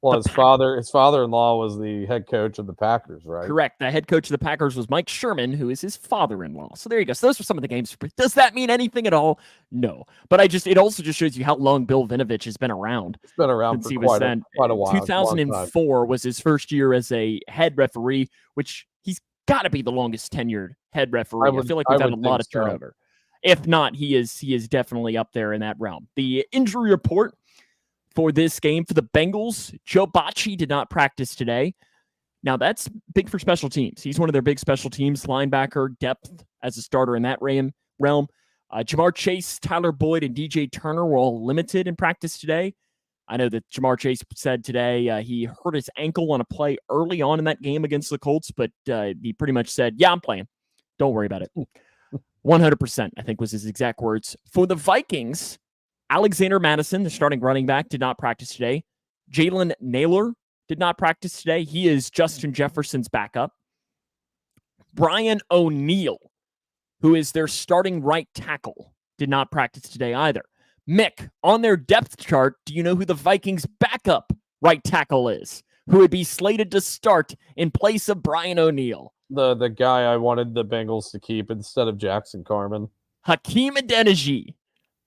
Well, his father-in-law was the head coach of the Packers, right? Correct. The head coach of the Packers was Mike Sherman, who is his father-in-law. So there you go. So those were some of the games. Does that mean anything at all? No. But it also just shows you how long Bill Vinovich has been around. It's been around for quite a while. 2004 was his first year as a head referee, which he's got to be the longest tenured head referee. I feel like we've had a lot of turnover. If not, he is definitely up there in that realm. The injury report for this game for the Bengals: Joe Bacci did not practice today. Now, that's big for special teams. He's one of their big special teams, linebacker, depth as a starter in that realm. Jamar Chase, Tyler Boyd, and DJ Turner were all limited in practice today. I know that Jamar Chase said today he hurt his ankle on a play early on in that game against the Colts, but he pretty much said, yeah, I'm playing. Don't worry about it. 100%, I think was his exact words. For the Vikings, Alexander Madison, the starting running back, did not practice today. Jalen Naylor did not practice today. He is Justin Jefferson's backup. Brian O'Neill, who is their starting right tackle, did not practice today either. Mick, on their depth chart, do you know who the Vikings' backup right tackle is? Who would be slated to start in place of Brian O'Neill? The guy I wanted the Bengals to keep instead of Jackson Carman. Hakeem Adeniji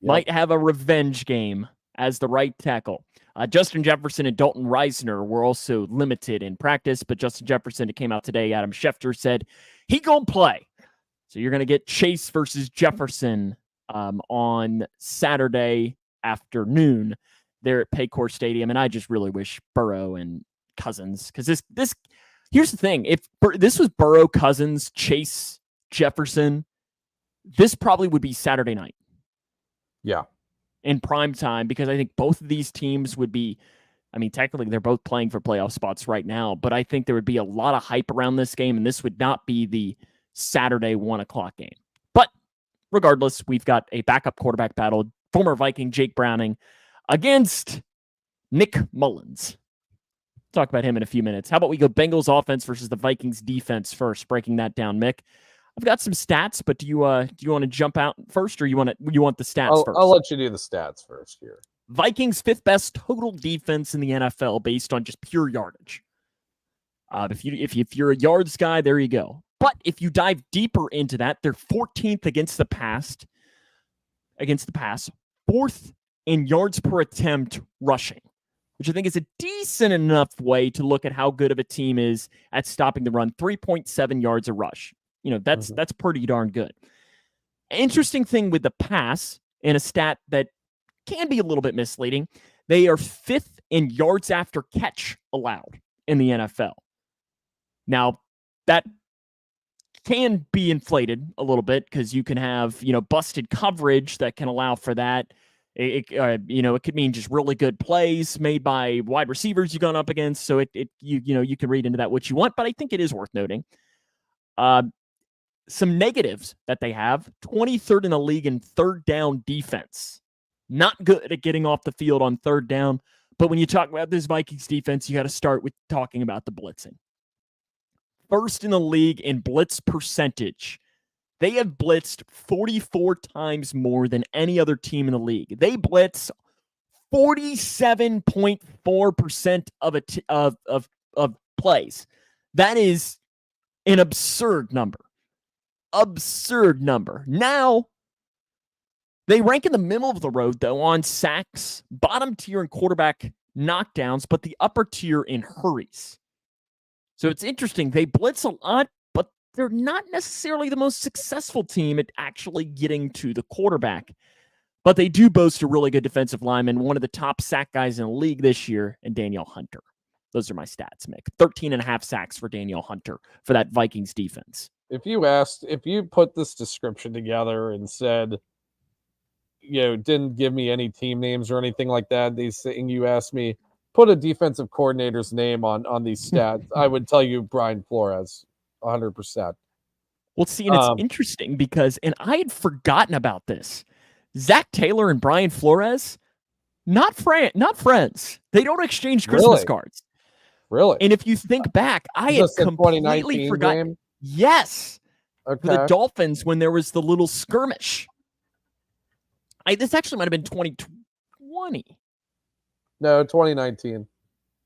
might have a revenge game as the right tackle. Justin Jefferson and Dalton Reisner were also limited in practice, but Justin Jefferson, it came out today, Adam Schefter said he gonna play. So you're going to get Chase versus Jefferson on Saturday afternoon there at Paycor Stadium, and I just really wish Burrow and Cousins, because this here's the thing: if this was Burrow, Cousins, Chase, Jefferson, this probably would be Saturday night. Yeah. In prime time, because I think both of these teams would be, I mean, technically they're both playing for playoff spots right now, but I think there would be a lot of hype around this game, and this would not be the Saturday 1:00 game. But regardless, we've got a backup quarterback battle. Former Viking Jake Browning against Nick Mullins. Talk about him in a few minutes. How about we go Bengals offense versus the Vikings defense first, breaking that down, Mick. I've got some stats, but do you want to jump out first, or you want the stats first? I'll let you do the stats first here. Vikings 5th best total defense in the NFL based on just pure yardage. If you're a yards guy, there you go. But if you dive deeper into that, they're 14th against the pass, 4th in yards per attempt rushing, which I think is a decent enough way to look at how good of a team is at stopping the run. 3.7 yards a rush. That's pretty darn good. Interesting thing with the pass, and a stat that can be a little bit misleading, they are 5th in yards after catch allowed in the NFL. Now, that can be inflated a little bit because you can have, busted coverage that can allow for that. It could mean just really good plays made by wide receivers you've gone up against. So you can read into that what you want, but I think it is worth noting. Some negatives that they have: 23rd in the league in third down defense. Not good at getting off the field on third down. But when you talk about this Vikings defense, you got to start with talking about the blitzing. 1st in the league in blitz percentage. They have blitzed 44 times more than any other team in the league. They blitz 47.4% of plays. That is an absurd number. Now, they rank in the middle of the road, though, on sacks, bottom tier in quarterback knockdowns, but the upper tier in hurries. So it's interesting. They blitz a lot, but they're not necessarily the most successful team at actually getting to the quarterback. But they do boast a really good defensive lineman, one of the top sack guys in the league this year, and Daniel Hunter. Those are my stats, Mick. 13.5 sacks for Daniel Hunter for that Vikings defense. If you put this description together and said, didn't give me any team names or anything like that, you asked me, put a defensive coordinator's name on these stats, I would tell you Brian Flores, 100%. Well, see, and it's interesting because, and I had forgotten about this, Zach Taylor and Brian Flores, not friends. They don't exchange Christmas cards. Really? And if you think back, I had completely forgotten. Game? Yes. Okay. For the Dolphins when there was the little skirmish. This actually might have been 2020. No, 2019.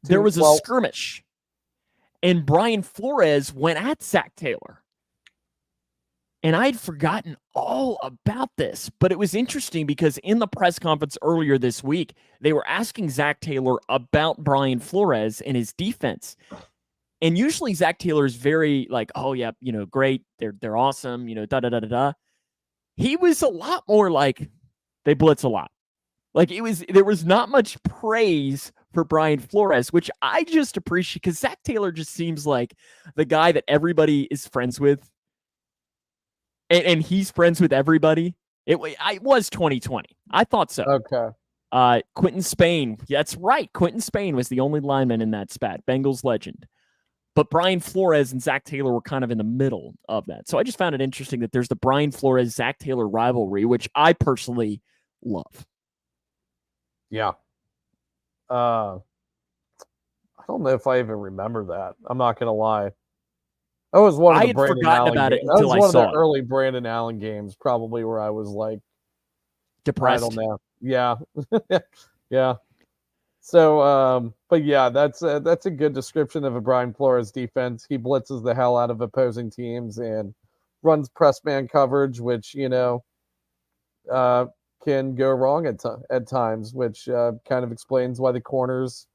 There was a skirmish. And Brian Flores went at Zach Taylor. And I'd forgotten all about this. But it was interesting because in the press conference earlier this week, they were asking Zach Taylor about Brian Flores and his defense. And usually Zach Taylor is very like, oh, yeah, great. They're awesome, da-da-da-da-da. He was a lot more like, they blitz a lot. Like there was not much praise for Brian Flores, which I just appreciate because Zach Taylor just seems like the guy that everybody is friends with. And he's friends with everybody. It was 2020. I thought so. Okay. Quentin Spain. Yeah, that's right. Quentin Spain was the only lineman in that spat. Bengals legend. But Brian Flores and Zach Taylor were kind of in the middle of that. So I just found it interesting that there's the Brian Flores, Zach Taylor rivalry, which I personally love. Yeah. I don't know if I even remember that. I'm not going to lie. That was one of the Brandon Allen about games. it That was until I one of saw the it. early Brandon Allen games, probably where I was like Depressed. I don't know. Yeah. Yeah. So, but yeah, that's a good description of a Brian Flores defense. He blitzes the hell out of opposing teams and runs press man coverage, which can go wrong at times, which kind of explains why the corners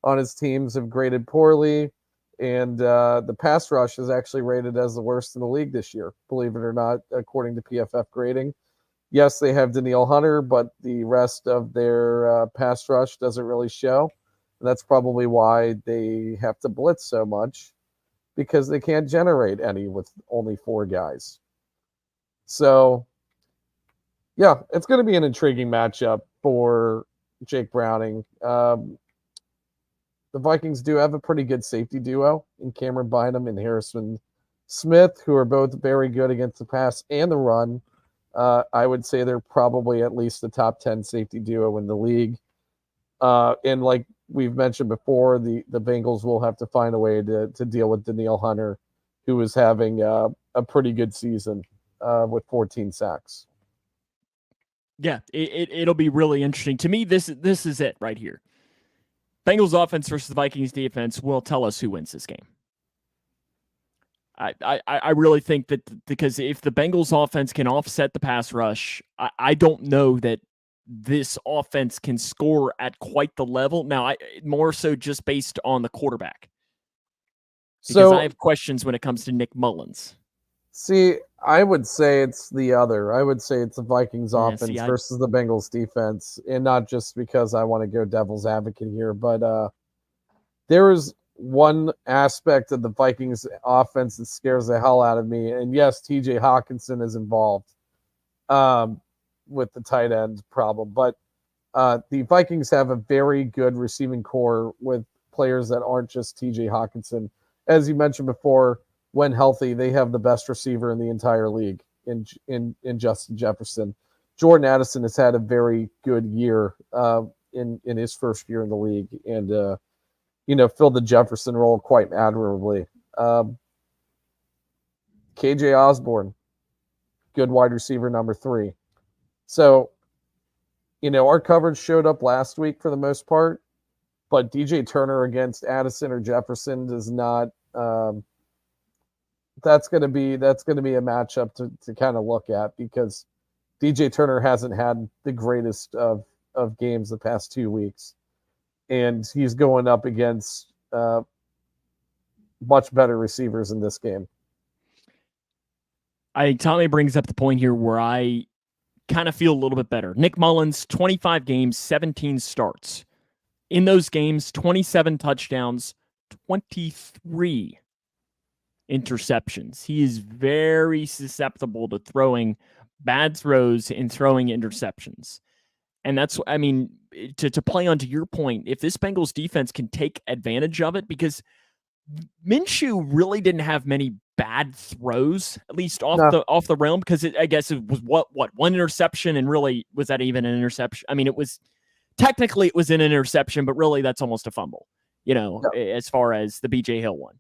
on his teams have graded poorly, and the pass rush is actually rated as the worst in the league this year, believe it or not, according to PFF grading. Yes, they have Danielle Hunter, but the rest of their pass rush doesn't really show. And that's probably why they have to blitz so much, because they can't generate any with only 4 guys. So, yeah, it's going to be an intriguing matchup for Jake Browning. The Vikings do have a pretty good safety duo in Cameron Bynum and Harrison Smith, who are both very good against the pass and the run. I would say they're probably at least the top 10 safety duo in the league. And like we've mentioned before, the Bengals will have to find a way to deal with Danielle Hunter, who is having a pretty good season with 14 sacks. Yeah, it'll be really interesting. To me, this is it right here. Bengals offense versus the Vikings defense will tell us who wins this game. I really think that because if the Bengals offense can offset the pass rush, I don't know that this offense can score at quite the level. Now, more so just based on the quarterback. Because I have questions when it comes to Nick Mullins. See, I would say it's the other. I would say it's the Vikings offense versus the Bengals defense, and not just because I want to go devil's advocate here, but there is one aspect of the Vikings offense that scares the hell out of me. And yes, TJ Hawkinson is involved with the tight end problem, but the Vikings have a very good receiving core with players that aren't just TJ Hawkinson. As you mentioned before, when healthy, they have the best receiver in the entire league in Justin Jefferson. Jordan Addison has had a very good year in his first year in the league, and filled the Jefferson role quite admirably. KJ Osborne, good wide receiver number 3. So, our coverage showed up last week for the most part, but DJ Turner against Addison or Jefferson does not. That's going to be a matchup to kind of look at, because DJ Turner hasn't had the greatest of games the past 2 weeks. And he's going up against much better receivers in this game. I think Tommy brings up the point here where I kind of feel a little bit better. Nick Mullins, 25 games, 17 starts. In those games, 27 touchdowns, 23 interceptions. He is very susceptible to throwing bad throws and throwing interceptions. And that's, to play onto your point, if this Bengals defense can take advantage of it, because Minshew really didn't have many bad throws, at least off the realm, because I guess it was what one interception, and really, was that even an interception? It was technically an interception, but really that's almost a fumble, as far as the BJ Hill one.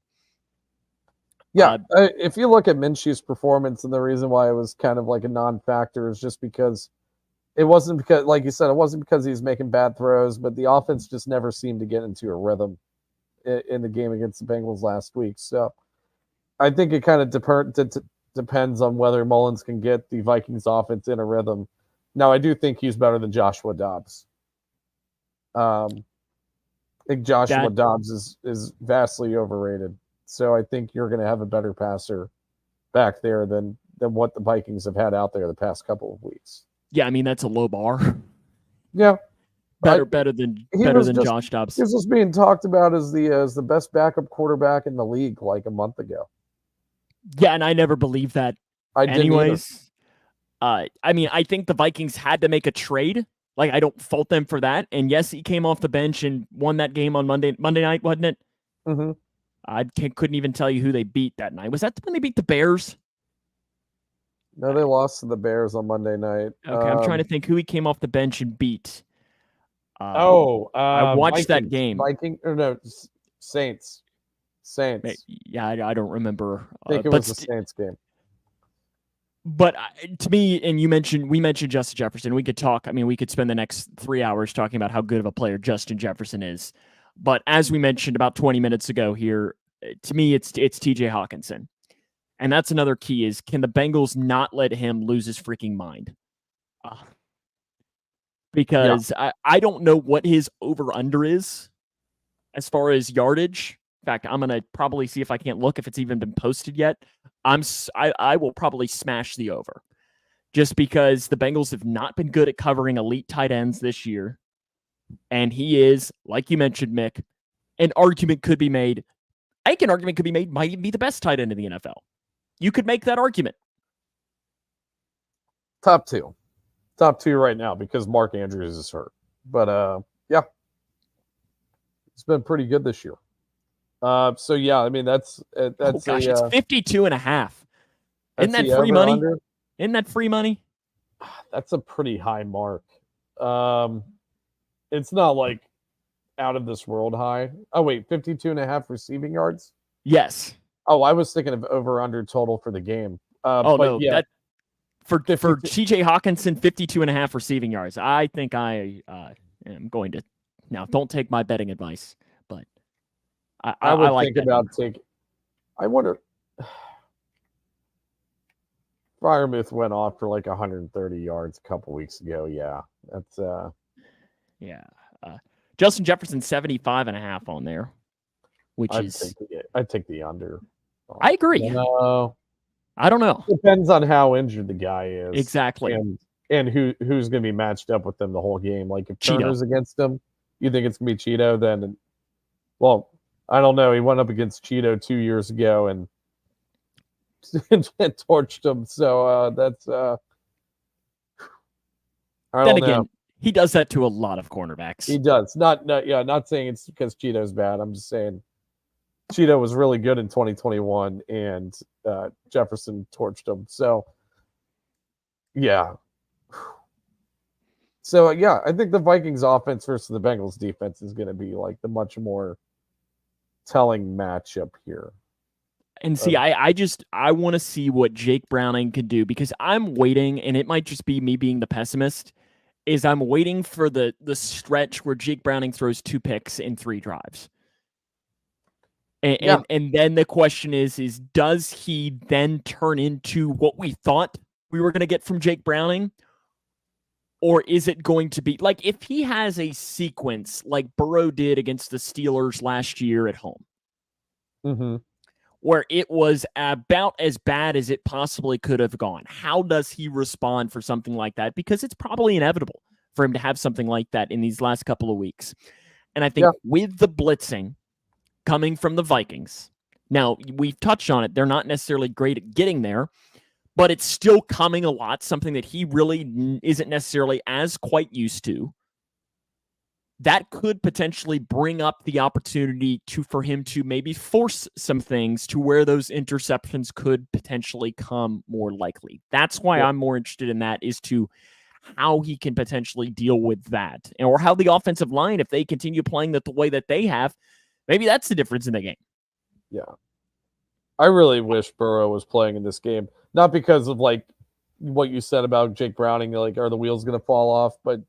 Yeah, if you look at Minshew's performance, and the reason why it was kind of like a non-factor is just because it wasn't because, like you said, it wasn't because he was making bad throws, but the offense just never seemed to get into a rhythm in the game against the Bengals last week. So I think it kind of depends on whether Mullins can get the Vikings offense in a rhythm. Now, I do think he's better than Joshua Dobbs. I think Joshua Dobbs is vastly overrated. So I think you're going to have a better passer back there than what the Vikings have had out there the past couple of weeks. Yeah, that's a low bar. Yeah. better than Josh Dobbs. He was just being talked about as the best backup quarterback in the league like a month ago. Yeah, and I never believed that. I didn't anyways. I mean, I think the Vikings had to make a trade. Like, I don't fault them for that. And yes, he came off the bench and won that game on Monday night, wasn't it? Mm-hmm. I couldn't even tell you who they beat that night. Was that when they beat the Bears? No, they lost to the Bears on Monday night. Okay, I'm trying to think who he came off the bench and beat. I watched that game. Saints. Yeah, I don't remember. I think it was the Saints game. But to me, and we mentioned Justin Jefferson. We could talk. I mean, we could spend the next 3 hours talking about how good of a player Justin Jefferson is. But as we mentioned about 20 minutes ago here, to me, it's T.J. Hawkinson. And that's another key is, can the Bengals not let him lose his freaking mind? Because I don't know what his over-under is as far as yardage. In fact, I'm going to probably see if I can't look if it's even been posted yet. I will probably smash the over just because the Bengals have not been good at covering elite tight ends this year. And he is, like you mentioned, Mick, an argument could be made. I think an argument could be made might be the best tight end in the NFL. You could make that argument. Top two right now because Mark Andrews is hurt. But yeah, it's been pretty good this year. So yeah, I mean that's it's 52.5. Isn't that free money? Under? Isn't that free money? That's a pretty high mark. It's not like out of this world high. Oh wait, 52.5 receiving yards? Yes. Oh, I was thinking of over under total for the game. No, yeah. For TJ Hawkinson, 52.5 receiving yards. I think I am going to now. Don't take my betting advice, but I would like think about taking. I wonder. Freiermuth went off for like 130 yards a couple weeks ago. Yeah, that's yeah. Justin Jefferson 75.5 on there, which I'd take the under. I agree. I don't know. Depends on how injured the guy is. Exactly. And who's going to be matched up with them the whole game. Like if Turner's against him, you think it's going to be Cheeto then? Well, I don't know. He went up against Cheeto 2 years ago and torched him. So that's I don't know. He does that to a lot of cornerbacks. He does. Not saying it's because Cheeto's bad. I'm just saying Cheeto was really good in 2021 and Jefferson torched him. So yeah. So yeah, I think the Vikings offense versus the Bengals defense is going to be like the much more telling matchup here. And see, I want to see what Jake Browning can do because I'm waiting, and it might just be me being the pessimist, is I'm waiting for the stretch where Jake Browning throws 2 picks in 3 drives. And then the question is does he then turn into what we thought we were going to get from Jake Browning? Or is it going to be like if he has a sequence like Burrow did against the Steelers last year at home, where it was about as bad as it possibly could have gone? How does he respond for something like that? Because it's probably inevitable for him to have something like that in these last couple of weeks. And I think with the blitzing coming from the Vikings, now we've touched on it, they're not necessarily great at getting there, but it's still coming a lot, something that he really isn't necessarily as quite used to. That could potentially bring up the opportunity for him to maybe force some things to where those interceptions could potentially come more likely. That's why I'm more interested in that, is to how he can potentially deal with that, or how the offensive line, if they continue playing the way that they have, maybe that's the difference in the game. Yeah. I really wish Burrow was playing in this game, not because of like what you said about Jake Browning, like are the wheels going to fall off, but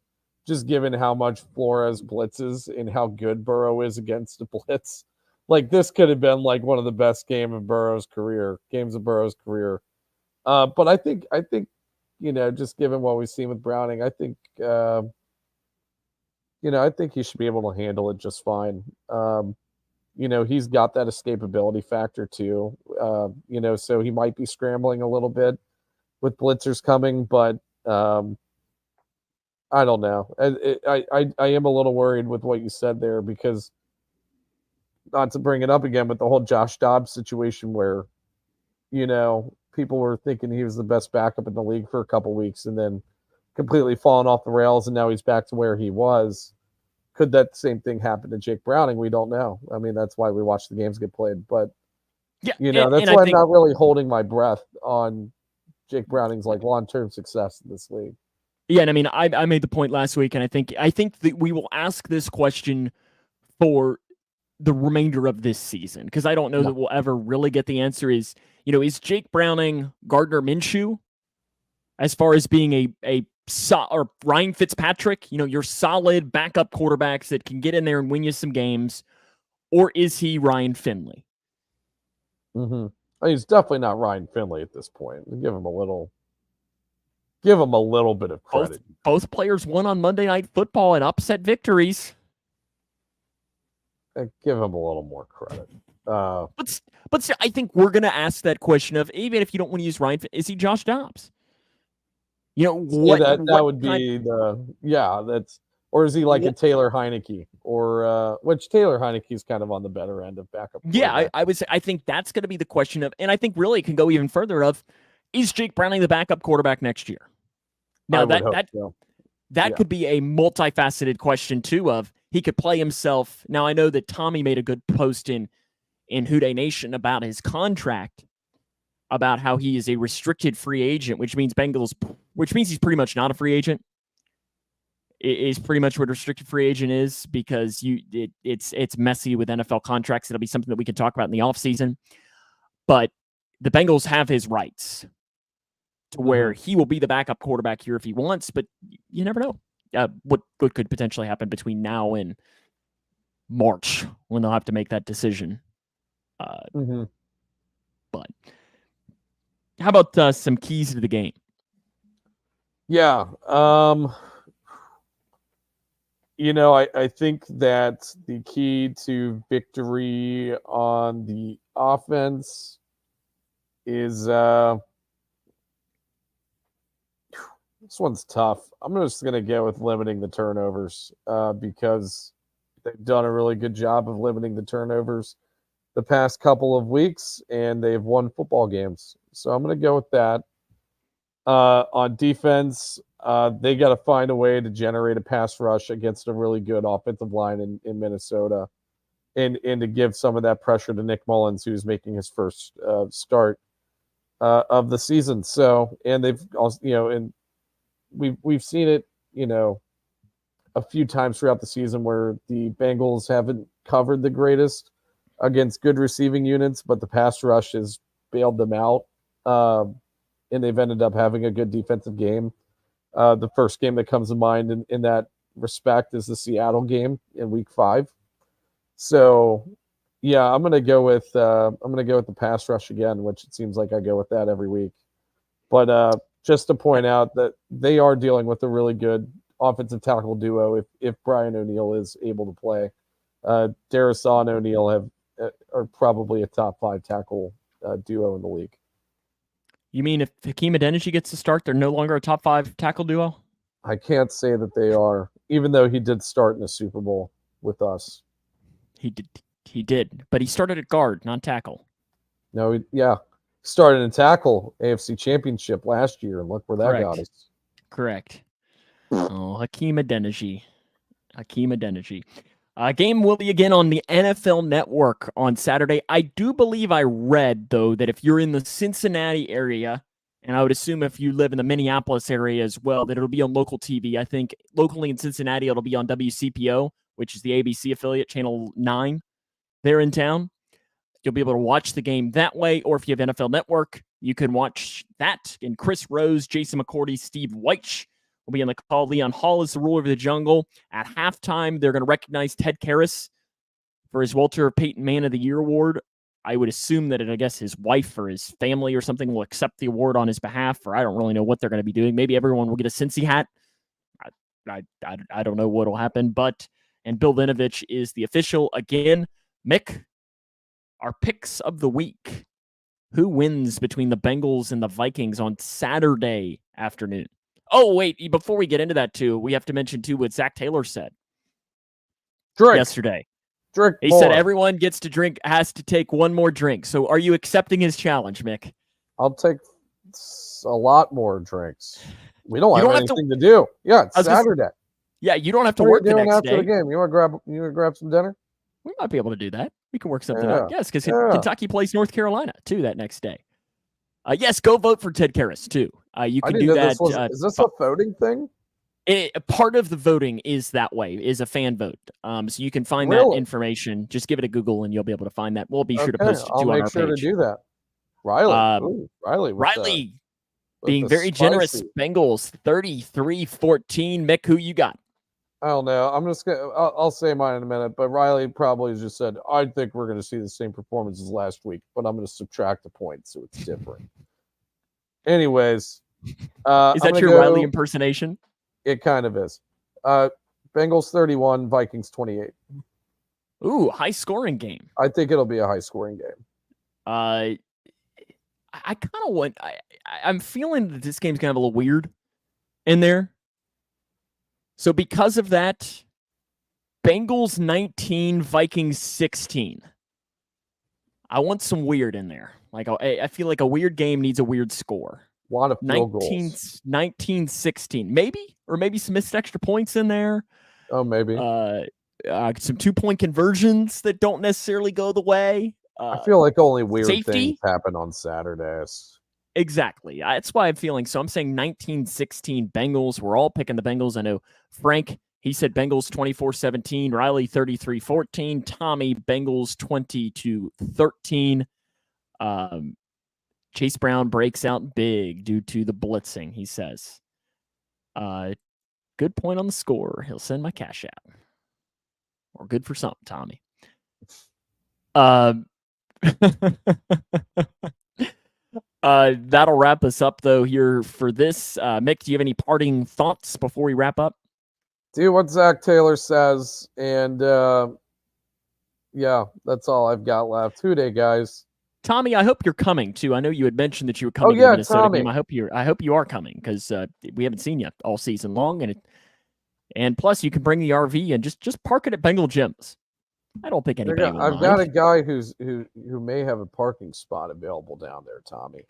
just given how much Flores blitzes and how good Burrow is against a blitz. Like this could have been like one of the best games of Burrow's career. But I think, just given what we've seen with Browning, I think, I think he should be able to handle it just fine. He's got that escapability factor too, so he might be scrambling a little bit with blitzers coming, but I don't know. I am a little worried with what you said there because, not to bring it up again, but the whole Josh Dobbs situation where, people were thinking he was the best backup in the league for a couple weeks and then completely fallen off the rails, and now he's back to where he was. Could that same thing happen to Jake Browning? We don't know. I mean, that's why we watch the games get played. But, Yeah, that's and I why I'm think not really holding my breath on Jake Browning's long-term success in this league. Yeah, and I mean, I made the point last week, and I think that we will ask this question for the remainder of this season because I don't know that we'll ever really get the answer. Is Jake Browning Gardner Minshew as far as being or Ryan Fitzpatrick, your solid backup quarterbacks that can get in there and win you some games, or is he Ryan Finley? Mm-hmm. He's definitely not Ryan Finley at this point. Give him a little bit of credit. Both players won on Monday Night Football and upset victories. Give him a little more credit. But I think we're going to ask that question of, even if you don't want to use Ryan, is he Josh Dobbs? That would be that's, or is he like a Taylor Heineke, or which Taylor Heineke is kind of on the better end of backup? Yeah, I would say I think that's going to be the question of, and I think really it can go even further of, is Jake Browning the backup quarterback next year? Now that could be a multifaceted question too. Of he could play himself. Now I know that Tommy made a good post in Houday Nation about his contract, about how he is a restricted free agent, which means he's pretty much not a free agent. It is pretty much what a restricted free agent is, because it's messy with NFL contracts. It'll be something that we can talk about in the offseason. But the Bengals have his rights to where he will be the backup quarterback here if he wants, but you never know what could potentially happen between now and March when they'll have to make that decision. But how about some keys to the game? Yeah. I think that the key to victory on the offense is this one's tough. I'm just going to go with limiting the turnovers because they've done a really good job of limiting the turnovers the past couple of weeks, and they've won football games. So I'm going to go with that. On defense, they got to find a way to generate a pass rush against a really good offensive line in Minnesota, and to give some of that pressure to Nick Mullins, who's making his first start of the season. So, and they've also, and we've seen it, a few times throughout the season where the Bengals haven't covered the greatest against good receiving units, but the pass rush has bailed them out. And they've ended up having a good defensive game. The first game that comes to mind in that respect is the Seattle game in Week 5. So, yeah, I'm gonna go with the pass rush again, which it seems like I go with that every week. But just to point out that they are dealing with a really good offensive tackle duo if Brian O'Neill is able to play. Darisaw and O'Neill are probably a top 5 tackle duo in the league. You mean if Hakeem Adeniji gets to start, they're no longer a top 5 tackle duo? I can't say that they are, even though he did start in the Super Bowl with us. He did, but he started at guard, not tackle. No, started in tackle AFC Championship last year, and look where that got us. Correct. Oh, Hakeem Adeniji. Game will be again on the NFL Network on Saturday. I do believe I read, though, that if you're in the Cincinnati area, and I would assume if you live in the Minneapolis area as well, that it'll be on local TV. I think locally in Cincinnati, it'll be on WCPO, which is the ABC affiliate, Channel 9 there in town. You'll be able to watch the game that way, or if you have NFL Network, you can watch that. And Chris Rose, Jason McCourty, Steve Weich will be on the call. Leon Hall is the ruler of the jungle. At halftime, they're going to recognize Ted Karras for his Walter Payton Man of the Year award. I would assume that, I guess, his wife or his family or something will accept the award on his behalf, or I don't really know what they're going to be doing. Maybe everyone will get a Cincy hat. I don't know what will happen, and Bill Vinovich is the official. Again, Mick, our picks of the week. Who wins between the Bengals and the Vikings on Saturday afternoon? Oh, wait, before we get into that, too, we have to mention, too, what Zach Taylor said yesterday. Drink He more. said everyone has to take one more drink. So are you accepting his challenge, Mick? I'll take a lot more drinks. We don't have anything to do. Yeah, it's Saturday. Yeah, you don't have to work work the next after day. the game. You want to grab some dinner? We might be able to do that. We can work something out. Yes, because Kentucky plays North Carolina, too, that next day. Yes, go vote for Ted Karras, too. You can do that. Is this a voting thing? Part of the voting is that way, is a fan vote. So you can find that information. Just give it a Google, and you'll be able to find that. We'll be sure to post it, too, on our page. I'll make sure to do that. Riley being very generous. Bengals 33-14. Mick, who you got? I don't know. I'll say mine in a minute, but Riley probably just said, I think we're going to see the same performance as last week, but I'm going to subtract a point so it's different. Anyways. Is that your Riley impersonation? It kind of is. Bengals 31, Vikings 28. Ooh, high scoring game. I think it'll be a high scoring game. I kind of want. I'm feeling that this game's kind of a little weird in there. So because of that, Bengals 19, Vikings 16. I want some weird in there. Like I feel like a weird game needs a weird score. A lot of field goals. 19-16. Maybe? Or maybe some missed extra points in there. Oh, maybe. Some 2-point conversions that don't necessarily go the way. I feel like only weird things happen on Saturdays. Exactly. That's why I'm feeling. So I'm saying 19-16 Bengals. We're all picking the Bengals. I know Frank, he said Bengals 24-17. Riley 33-14. Tommy, Bengals 20-13. Chase Brown breaks out big due to the blitzing, he says. Good point on the score. He'll send my cash out. Or good for something, Tommy. That'll wrap us up, though, here for this. Mick, do you have any parting thoughts before we wrap up? Do what Zach Taylor says, and yeah, that's all I've got left. Hooday, guys. Tommy, I hope you're coming too. I know you had mentioned that you were coming to the Minnesota game. I hope you are coming because we haven't seen you all season long, and plus you can bring the RV and just park it at Bengal gyms. I don't think anybody will I've got a guy who may have a parking spot available down there, Tommy.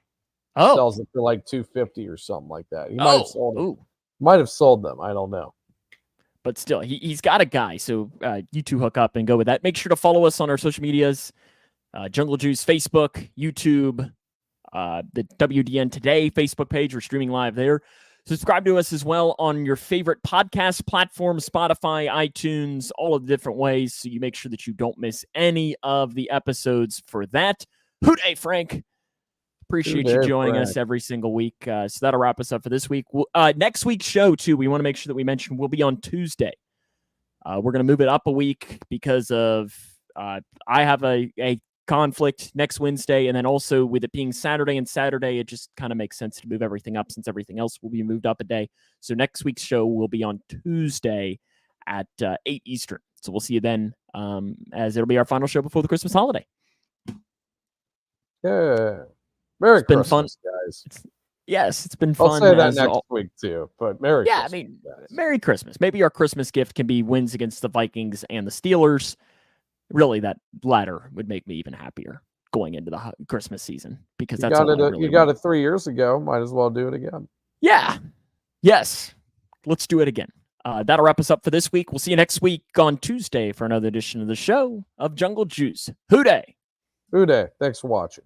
Oh, sells it for like $250 or something like that. He might have sold them. I don't know. But still, he's got a guy. So you two hook up and go with that. Make sure to follow us on our social medias. Jungle Juice Facebook, YouTube, the WDN Today Facebook page. We're streaming live there. Subscribe to us as well on your favorite podcast platform, Spotify, iTunes, all of the different ways, so you make sure that you don't miss any of the episodes for that. Hooday, Frank. Appreciate you joining us every single week. So that'll wrap us up for this week. Next week's show, too, we want to make sure that we mention will be on Tuesday. We're going to move it up a week because of I have a conflict next Wednesday, and then also with it being Saturday, it just kind of makes sense to move everything up since everything else will be moved up a day. So next week's show will be on Tuesday at 8 Eastern. So we'll see you then, as it'll be our final show before the Christmas holiday. Yeah. Merry Christmas, guys. It's been fun. I'll say that next week too, but Merry Christmas. I mean, guys. Merry Christmas. Maybe our Christmas gift can be wins against the Vikings and the Steelers. Really, that latter would make me even happier going into the Christmas season because you got it 3 years ago. Might as well do it again. Yeah. Yes. Let's do it again. That'll wrap us up for this week. We'll see you next week on Tuesday for another edition of the show of Jungle Juice. Hooday. Hooday. Thanks for watching.